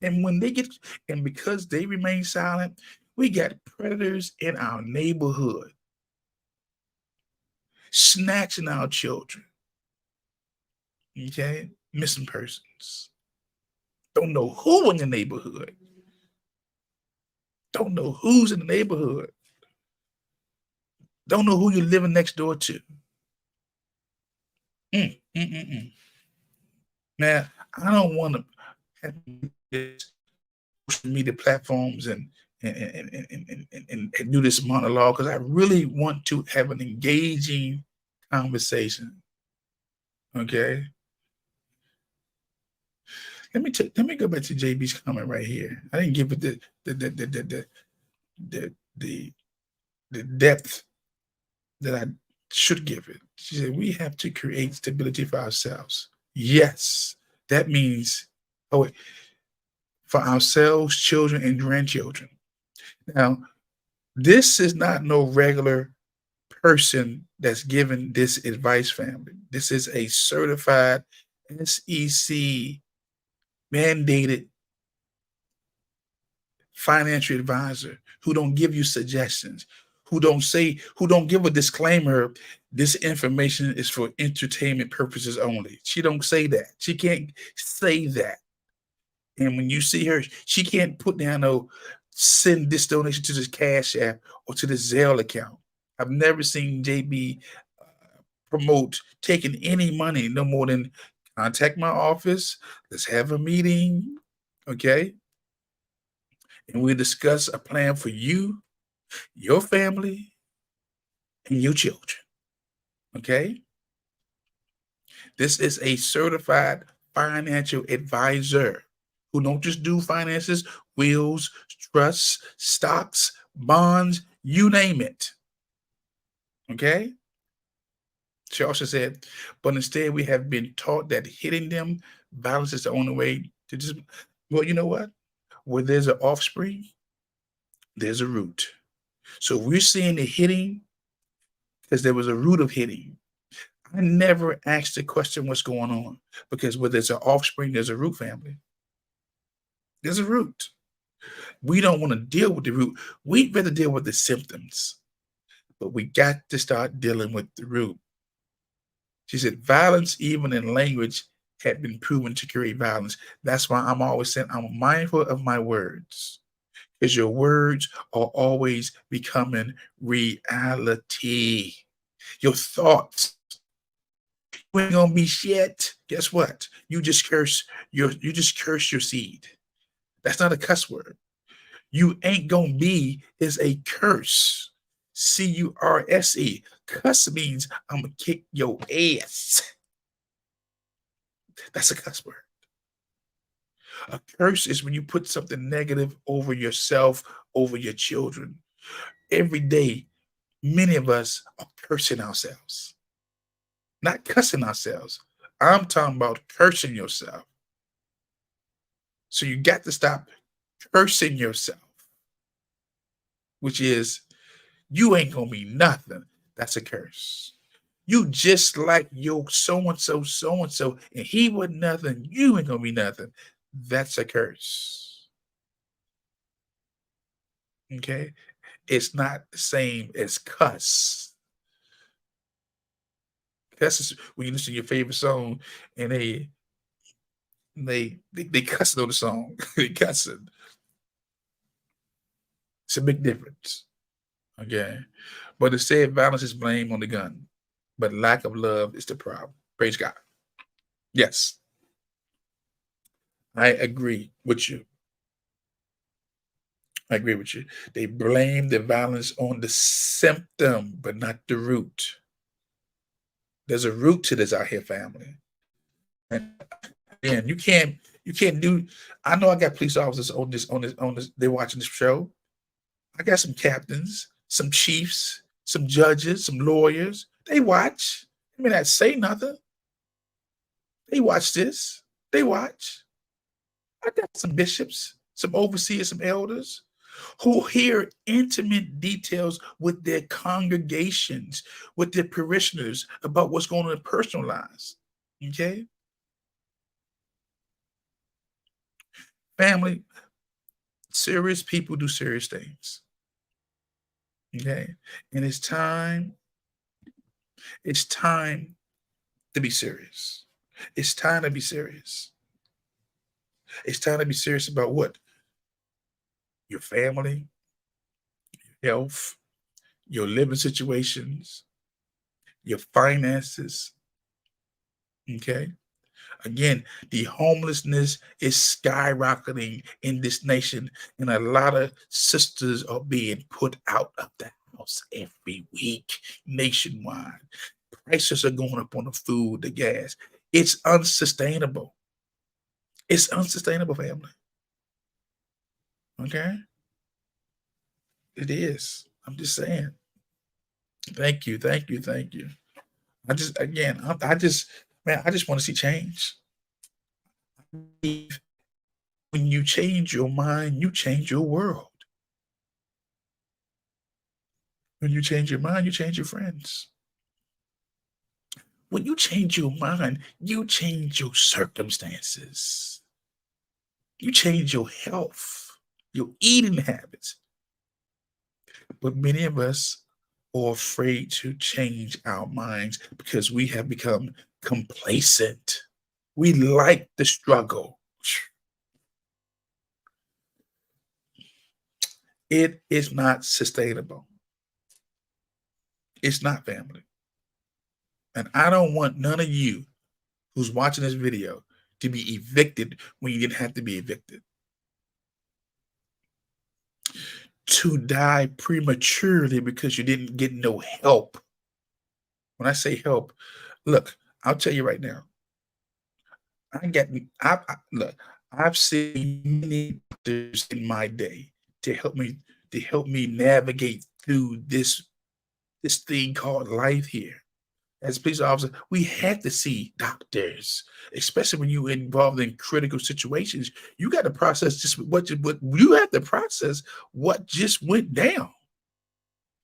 And when they and because they remain silent, we got predators in our neighborhood snatching our children. Okay? Missing persons. Don't know who in the neighborhood. Don't know who's in the neighborhood. Don't know who you're living next door to. Now, I don't want to have social media platforms and do this monologue, because I really want to have an engaging conversation. Okay. Let me go back to JB's comment right here. I didn't give it the the the depth that I should give it. She said, we have to create stability for ourselves. Yes, that means, oh, wait, for ourselves, children, and grandchildren. Now, this is not no regular person that's giving this advice, family. This is a certified SEC mandated financial advisor who don't give you suggestions, who don't give a disclaimer, this information is for entertainment purposes only. She don't say that. She can't say that. And when you see her, she can't put down no send this donation to this Cash App or to the Zelle account. I've never seen JB promote taking any money no more than contact my office. Let's have a meeting. Okay. And we'll discuss a plan for you, your family, and your children. Okay. This is a certified financial advisor who don't just do finances, wills, trusts, stocks, bonds, you name it. Okay. She also said, but instead we have been taught that hitting them, violence is the only way to just, well, you know what? Where there's an offspring, there's a root. So we're seeing the hitting because there was a root of hitting. I never asked the question, what's going on? Because where there's an offspring, there's a root, family. There's a root. We don't want to deal with the root. We'd rather deal with the symptoms, but we got to start dealing with the root. She said, violence, even in language, had been proven to create violence. That's why I'm always saying I'm mindful of my words, because your words are always becoming reality. Your thoughts, you ain't gonna be shit. Guess what? You just curse your seed. That's not a cuss word. You ain't gonna be is a curse. curse. Cuss means I'm gonna kick your ass. That's a cuss word. A curse is when you put something negative over yourself, over your children. Every day, many of us are cursing ourselves, not cussing ourselves. I'm talking about cursing yourself. So you got to stop cursing yourself, which is you ain't gonna be nothing. That's a curse. You just like your so and so, and he was nothing. You ain't gonna be nothing. That's a curse. Okay, it's not the same as cuss. Cuss is when you listen to your favorite song and they cussing on the song. They cussing. It's a big difference. Okay, but instead, violence is blamed on the gun, but lack of love is the problem. Praise God. Yes, I agree with you. I agree with you. They blame the violence on the symptom, but not the root. There's a root to this out here, family. And again, you can't do. I know I got police officers on this. They're watching this show. I got some captains, some chiefs, some judges, some lawyers. They watch. I mean, not say nothing. They watch this. They watch. I got some bishops, some overseers, some elders who hear intimate details with their congregations, with their parishioners about what's going on in personal lives. Okay? Family, serious people do serious things. Okay? And it's time to be serious. It's time to be serious. It's time to be serious about what? Your family, health, your living situations, your finances. Okay? Again, the homelessness is skyrocketing in this nation, and a lot of sisters are being put out of the house every week nationwide. Prices are going up on the food, the gas. It's unsustainable. It's unsustainable, family. Okay? It is. I'm just saying. Thank you, thank you, thank you. I just again, I just man, I just want to see change. When you change your mind, you change your world. When you change your mind, you change your friends. When you change your mind, you change your circumstances. You change your health, your eating habits. But many of us are afraid to change our minds because we have become complacent. We like the struggle. It is not sustainable. It's not, family. And I don't want none of you who's watching this video to be evicted when you didn't have to be evicted. To die prematurely because you didn't get no help. When I say help, look, I'll tell you right now. Look, I've seen many doctors in my day to help me navigate through this thing called life here. As a police officer, we had to see doctors, especially when you're involved in critical situations. You got to process just what you have to process what just went down.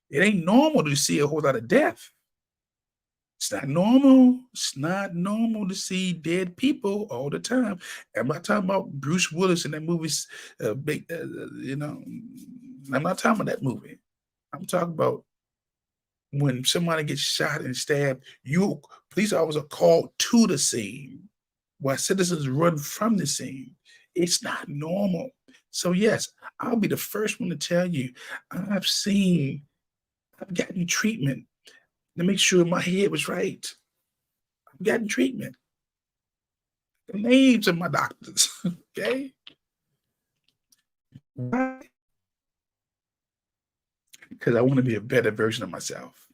It ain't normal to see a whole lot of death. It's not normal. It's not normal to see dead people all the time. I'm not talking about Bruce Willis in that movie, I'm not talking about that movie. I'm talking about when somebody gets shot and stabbed, police officers are called to the scene while citizens run from the scene. It's not normal. So yes, I'll be the first one to tell you, I've seen, I've gotten treatment to make sure my head was right. I've gotten treatment. The names of my doctors, okay? Why? Because I want to be a better version of myself.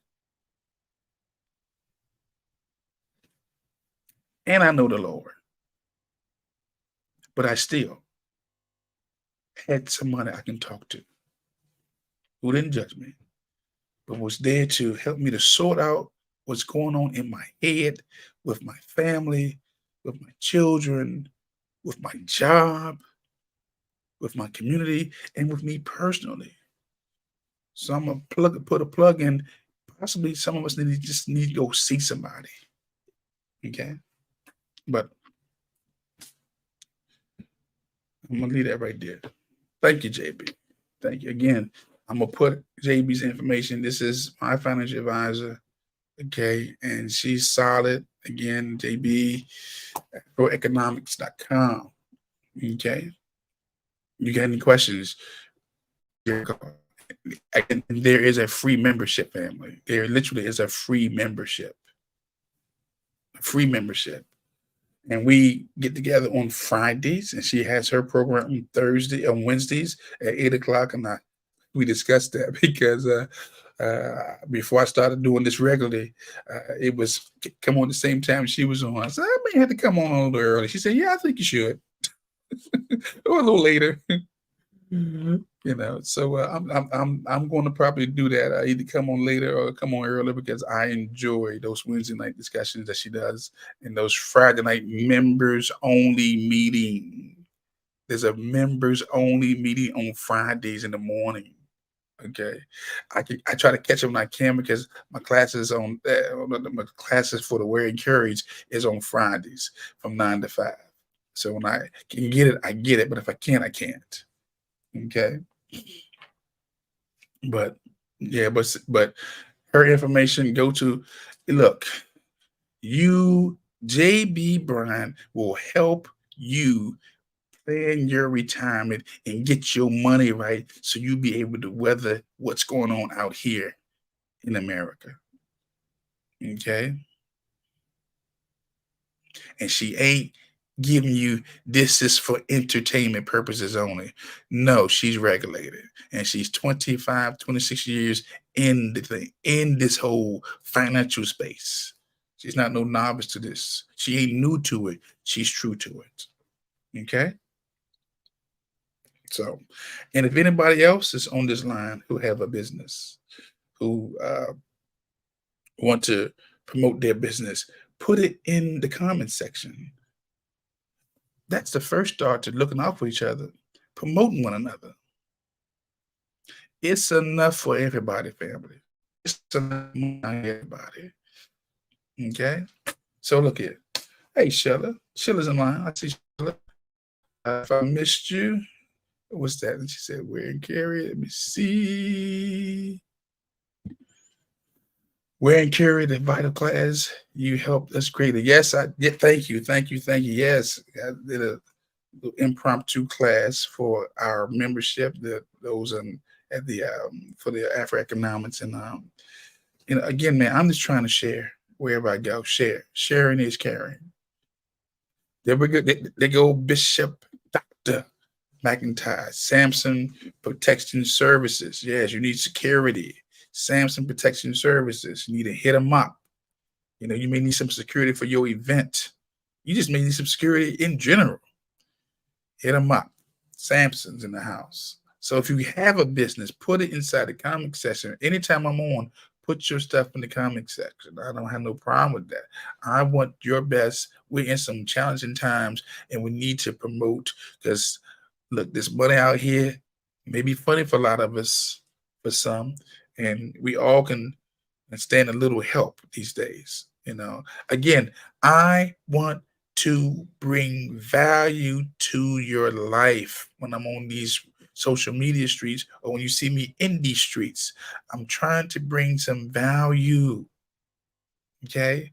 And I know the Lord. But I still had somebody I can talk to who didn't judge me, but was there to help me to sort out what's going on in my head, with my family, with my children, with my job, with my community, and with me personally. So I'm gonna put a plug in. Possibly some of us need to go see somebody. Okay. But I'm gonna leave that right there. Thank you, JB. Thank you again. I'm gonna put JB's information. This is my financial advisor. Okay, and she's solid. Again, JB proeconomics.com. Okay. You got any questions? And there is a free membership, family. There literally is a free membership. A free membership. And we get together on Fridays, and she has her program on Wednesdays at 8 o'clock. And we discussed that because before I started doing this regularly, it was come on the same time she was on. I said, I may have to come on a little early. She said, yeah, I think you should. Or a little later. So I'm going to probably do that. I either come on later or come on early because I enjoy those Wednesday night discussions that she does and those Friday night members only meeting. There's a members only meeting on Fridays in the morning. Okay, I try to catch them when I can because my classes my classes for the Wear and Courage is on Fridays from 9 to 5. So when I can get it, I get it. But if I can't, I can't. Okay. But yeah, but her information, go to look, JB Bryant will help you plan your retirement and get your money right so you be able to weather what's going on out here in America. Okay. And she ain't giving you this is for entertainment purposes only. No, she's regulated and she's 25, 26 years in the thing, in this whole financial space. She's not no novice to this. She ain't new to it. She's true to it. Okay. So, and if anybody else is on this line who have a business, who want to promote their business, put it in the comment section. That's the first start to looking out for each other, promoting one another. It's enough for everybody, family. It's enough for everybody. Okay. So look here. Hey, Sheila. Sheila's in line. I see Sheila. If I missed you, what's that? And she said, "Where and carry?" Let me see. Where and carry the vital class. You helped us create it. Yes, I did. Thank you. Thank you. Thank you. Yes, I did a impromptu class for our membership. That those at the for the Afro economics and again, man, I'm just trying to share wherever I go. Sharing is caring. There we go. They go Bishop Dr. McIntyre, Samson Protection Services. Yes, you need security. Samson Protection Services. You need to hit them up. You know, you may need some security for your event. You just may need some security in general. Hit them up. Samson's in the house. So if you have a business, put it inside the comment section. Anytime I'm on, put your stuff in the comment section. I don't have no problem with that. I want your best. We're in some challenging times and we need to promote because look, this money out here may be funny for a lot of us, for some, and we all can stand a little help these days. You know, again, I want to bring value to your life when I'm on these social media streets or when you see me in these streets. I'm trying to bring some value. Okay.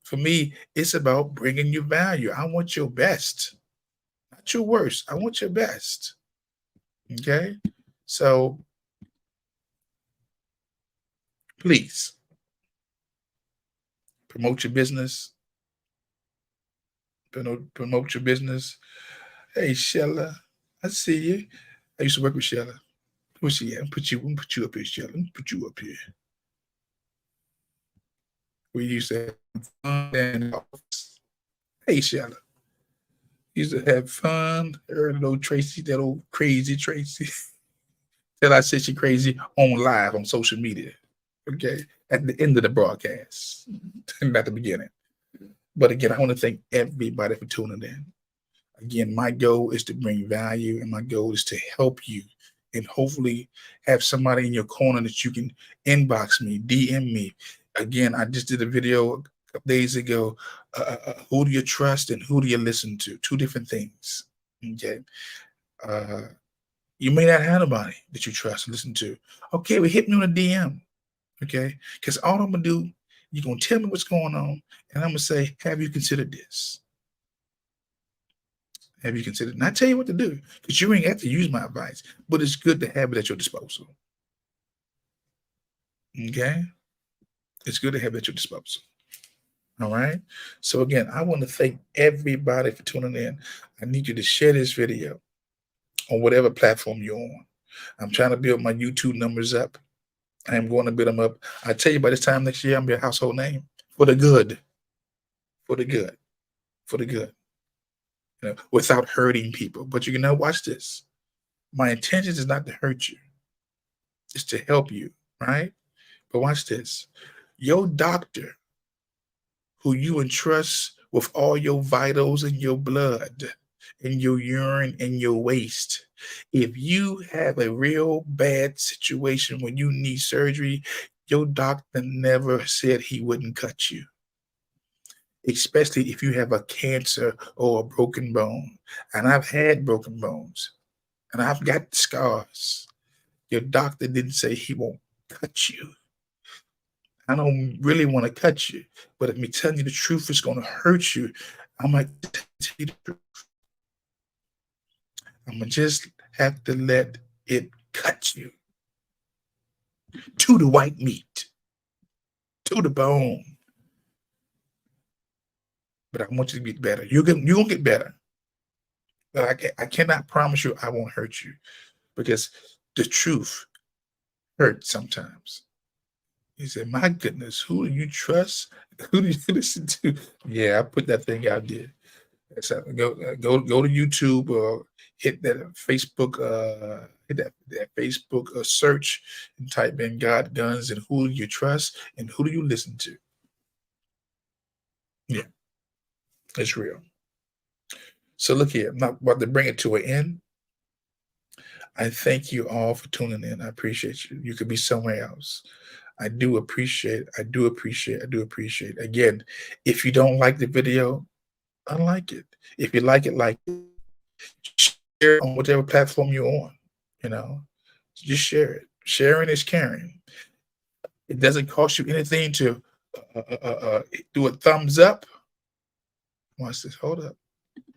For me, it's about bringing you value. I want your best, not your worst. I want your best. Okay. So please promote your business. Promote your business. Hey, Shella, I see you. I used to work with Shella. Where's she at? Put you up here, Shella. Put you up here. We used to have fun in the office. Hey, Shella. Used to have fun. Heard old Tracy, that old crazy Tracy. Till I said she crazy on live on social media. Okay. At the end of the broadcast, not the beginning. But again, I want to thank everybody for tuning in. Again, my goal is to bring value and my goal is to help you and hopefully have somebody in your corner that you can inbox me, DM me. Again, I just did a video a couple days ago. Who do you trust and who do you listen to? Two different things. Okay. You may not have nobody that you trust and listen to. Okay, well, hit me on a DM. Okay. Because all I'm going to do, you're going to tell me what's going on. And I'm going to say, have you considered this? Have you considered? And I tell you what to do because you ain't have to use my advice, but it's good to have it at your disposal. Okay. It's good to have it at your disposal. All right. So again, I want to thank everybody for tuning in. I need you to share this video on whatever platform you're on. I'm trying to build my YouTube numbers up. I am going to build them up. I tell you, by this time next year, I'm be a household name for the good, for the good, for the good. You know, without hurting people. But you know, watch this. My intention is not to hurt you. It's to help you, right? But watch this. Your doctor, who you entrust with all your vitals and your blood and your urine and your waste, if you have a real bad situation when you need surgery, your doctor never said he wouldn't cut you, especially if you have a cancer or a broken bone. And I've had broken bones and I've got scars. Your doctor didn't say he won't cut you. I don't really want to cut you, but if me telling you the truth is going to hurt you, I might tell you the truth. I'm going to just have to let it cut you to the white meat, to the bone. But I want you to get better. You're going to get better. But I cannot promise you I won't hurt you because the truth hurts sometimes. He said, "My goodness, who do you trust? Who do you listen to?" Yeah, I put that thing out there. So go to YouTube or hit that Facebook hit that Facebook search and type in God, guns, and who do you trust and who do you listen to? Yeah, it's real. So look here, I'm not about to bring it to an end. I thank you all for tuning in. I appreciate you. You could be somewhere else. I do appreciate. I do appreciate. I do appreciate. Again, if you don't like the video, unlike it. If you like it. Share it on whatever platform you're on. You know, just share it. Sharing is caring. It doesn't cost you anything to do a thumbs up. Watch this. Hold up.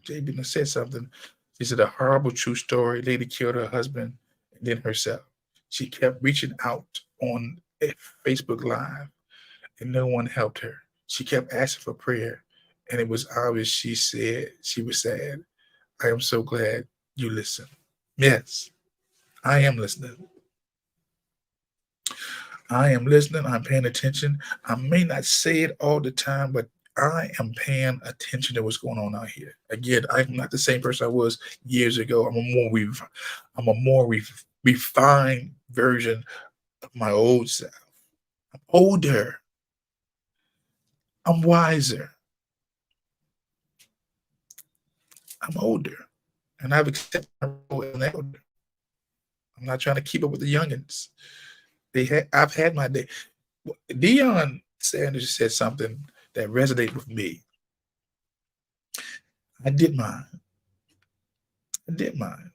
JB done said something. She said a horrible true story. Lady killed her husband and then herself. She kept reaching out on a Facebook Live and no one helped her. She kept asking for prayer and it was obvious she said she was sad. I am so glad you listened. Yes, I am listening. I am listening. I'm paying attention. I may not say it all the time, but I am paying attention to what's going on out here. Again, I'm not the same person I was years ago. I'm a more refined version of my old self. I'm older. I'm wiser. I'm older, and I've accepted my role as an elder. I'm not trying to keep up with the youngins. I've had my day. Deion Sanders said something that resonated with me. I did mine. I did mine.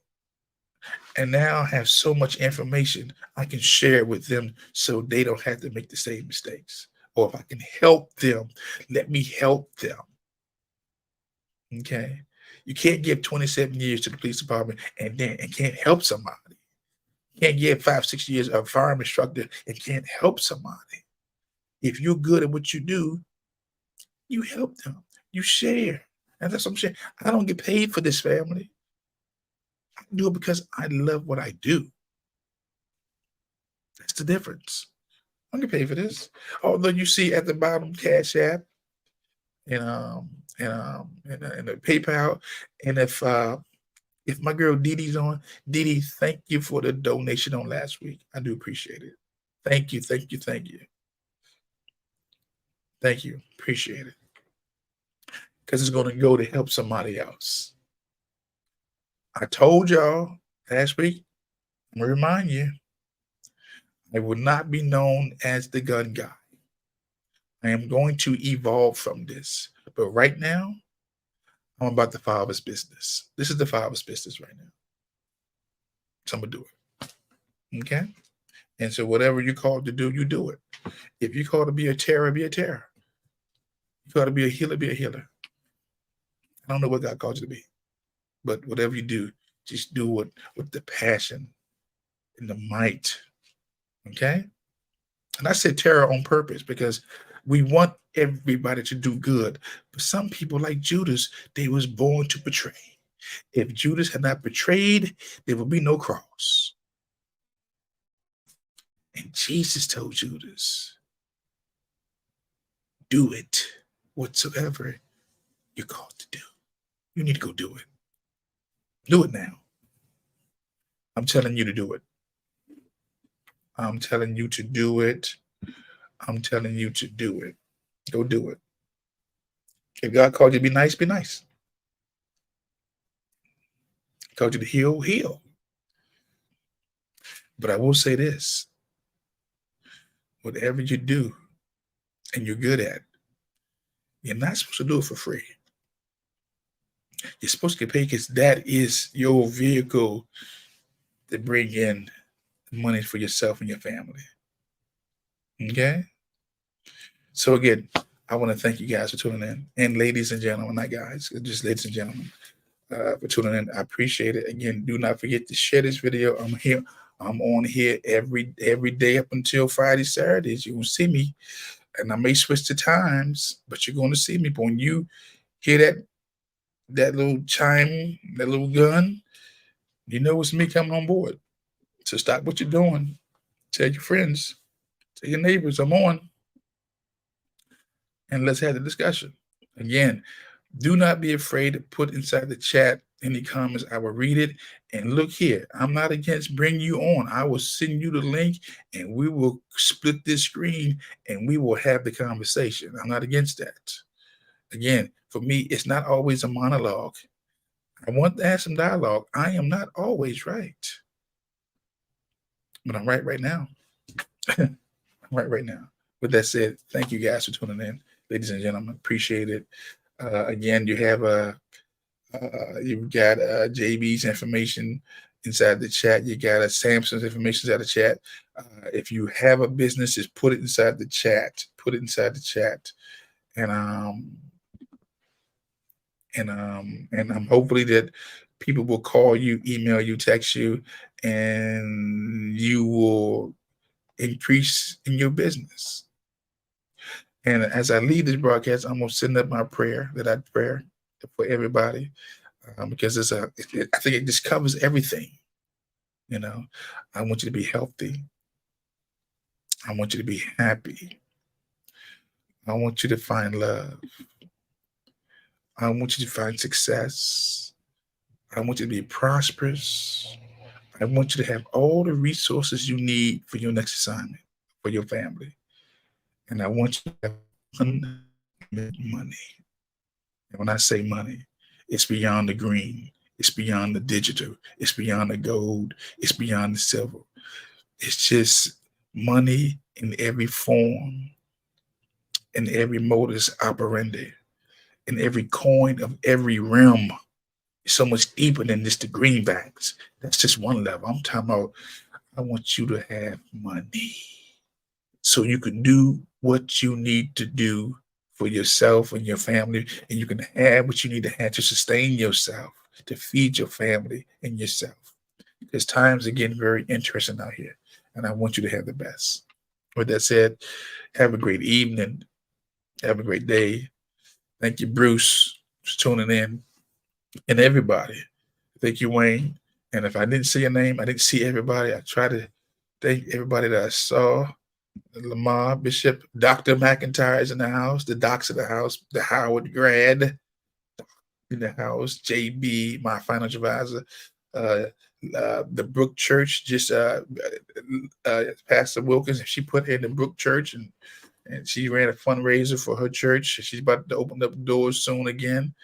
And now I have so much information I can share with them so they don't have to make the same mistakes. Or if I can help them, let me help them. Okay. You can't give 27 years to the police department and can't help somebody. You can't give 5, 6 years of firearm instructor and can't help somebody. If you're good at what you do, you help them. You share. And that's what I'm saying. I don't get paid for this, family. I do it because I love what I do. That's the difference. I don't get paid for this. Although you see at the bottom Cash App and the PayPal. And if my girl Didi's on, Didi, thank you for the donation on last week. I do appreciate it. Thank you, thank you, thank you. Thank you. Appreciate it. Because it's going to go to help somebody else. I told y'all last week, I'm going to remind you, I will not be known as the gun guy. I am going to evolve from this. But right now, I'm about the father's business. This is the father's business right now. So I'm going to do it. Okay? And so whatever you're called to do, you do it. If you're called to be a terror, be a terror. You called to be a healer, be a healer. I don't know what God called you to be. But whatever you do, just do it with the passion and the might. Okay? And I said terror on purpose because we want everybody to do good. But some people, like Judas, they was born to betray. If Judas had not betrayed, there would be no cross. And Jesus told Judas, do it whatsoever you're called to do. You need to go do it. Do it now. I'm telling you to do it. I'm telling you to do it. I'm telling you to do it. Go do it. If God called you to be nice, be nice. He called you to heal, heal. But I will say this. Whatever you do and you're good at, you're not supposed to do it for free. You're supposed to get paid because that is your vehicle to bring in money for yourself and your family. Okay? So again, I want to thank you guys for tuning in. And ladies and gentlemen, not guys, just ladies and gentlemen, for tuning in. I appreciate it. Again, do not forget to share this video. I'm here. I'm on here every day up until Friday, Saturdays. You're going to see me. And I may switch the times, but you're going to see me. But when you hear that little chime, that little gun, you know it's me coming on board. So stop what you're doing. Tell your friends. Tell your neighbors I'm on, and let's have the discussion. Again, do not be afraid to put inside the chat any comments. I will read it. And look here, I'm not against bringing you on. I will send you the link and we will split this screen and we will have the conversation. I'm not against that. Again, for me, it's not always a monologue. I want to have some dialogue. I am not always right, but I'm right now. I'm right now. With that said, thank you guys for tuning in, ladies and gentlemen. Appreciate it. Again, you have you've got JB's information inside the chat. You got Samson's information inside the chat. If you have a business, just put it inside the chat. Put it inside the chat, and I'm hopefully that people will call you, email you, text you, and you will increase in your business. And as I leave this broadcast, I'm gonna send up my prayer that I pray for everybody, because I think it just covers everything. You know, I want you to be healthy. I want you to be happy. I want you to find love. I want you to find success. I want you to be prosperous. I want you to have all the resources you need for your next assignment, for your family. And I want you to have unlimited money. And when I say money, it's beyond the green. It's beyond the digital. It's beyond the gold. It's beyond the silver. It's just money in every form, in every modus operandi, in every coin of every realm. It's so much deeper than just the greenbacks. That's just one level. I'm talking about, I want you to have money so you can do what you need to do for yourself and your family, and you can have what you need to have to sustain yourself, to feed your family and yourself. Because times are getting very interesting out here, and I want you to have the best. With that said, have a great evening. Have a great day. Thank you, Bruce, for tuning in, and everybody. Thank you, Wayne. And if I didn't see your name, I didn't see everybody. I try to thank everybody that I saw. Lamar Bishop, Dr. McIntyre is in the house, the Doc's in the house, the Howard grad in the house, JB, my financial advisor, the Brook Church, just Pastor Wilkins, she put in the Brook Church and she ran a fundraiser for her church. She's about to open up doors soon again.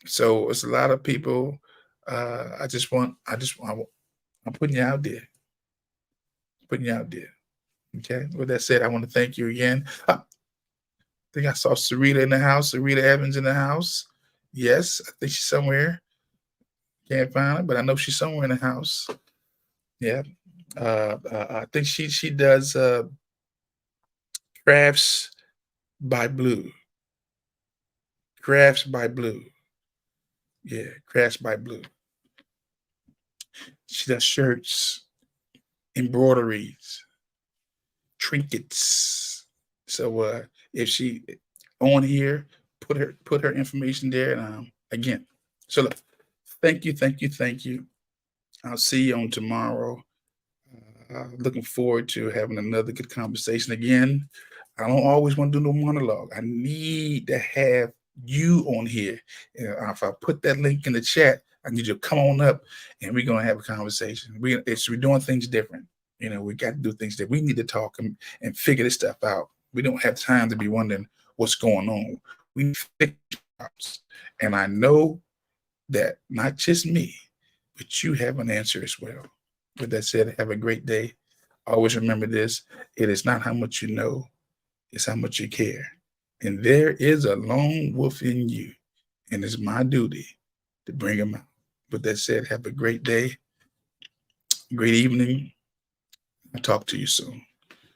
So it's a lot of people. I'm putting you out there. Putting you out there. Okay. With that said, I want to thank you again. I think I saw Sarita in the house, Sarita Evans in the house. Yes, I think she's somewhere. Can't find her, but I know she's somewhere in the house. Yeah. I think she does Crafts by Blue. Crafts by Blue. Yeah, Crafts by Blue. She does shirts, embroideries, trinkets. So if she on here, put her information there. And again, so look, thank you. I'll see you on tomorrow. Looking forward to having another good conversation again. I don't always want to do no monologue. I need to have you on here. And if I put that link in the chat, I need you to come on up and we're gonna have a conversation. We're doing things different. You know, we got to do things that we need to talk and figure this stuff out. We don't have time to be wondering what's going on. We need to fix problems. And I know that not just me, but you have an answer as well. With that said, have a great day. Always remember this: it is not how much you know, it's how much you care. And there is a lone wolf in you, and it's my duty to bring him out. With that said, have a great day, great evening. I'll talk to you soon.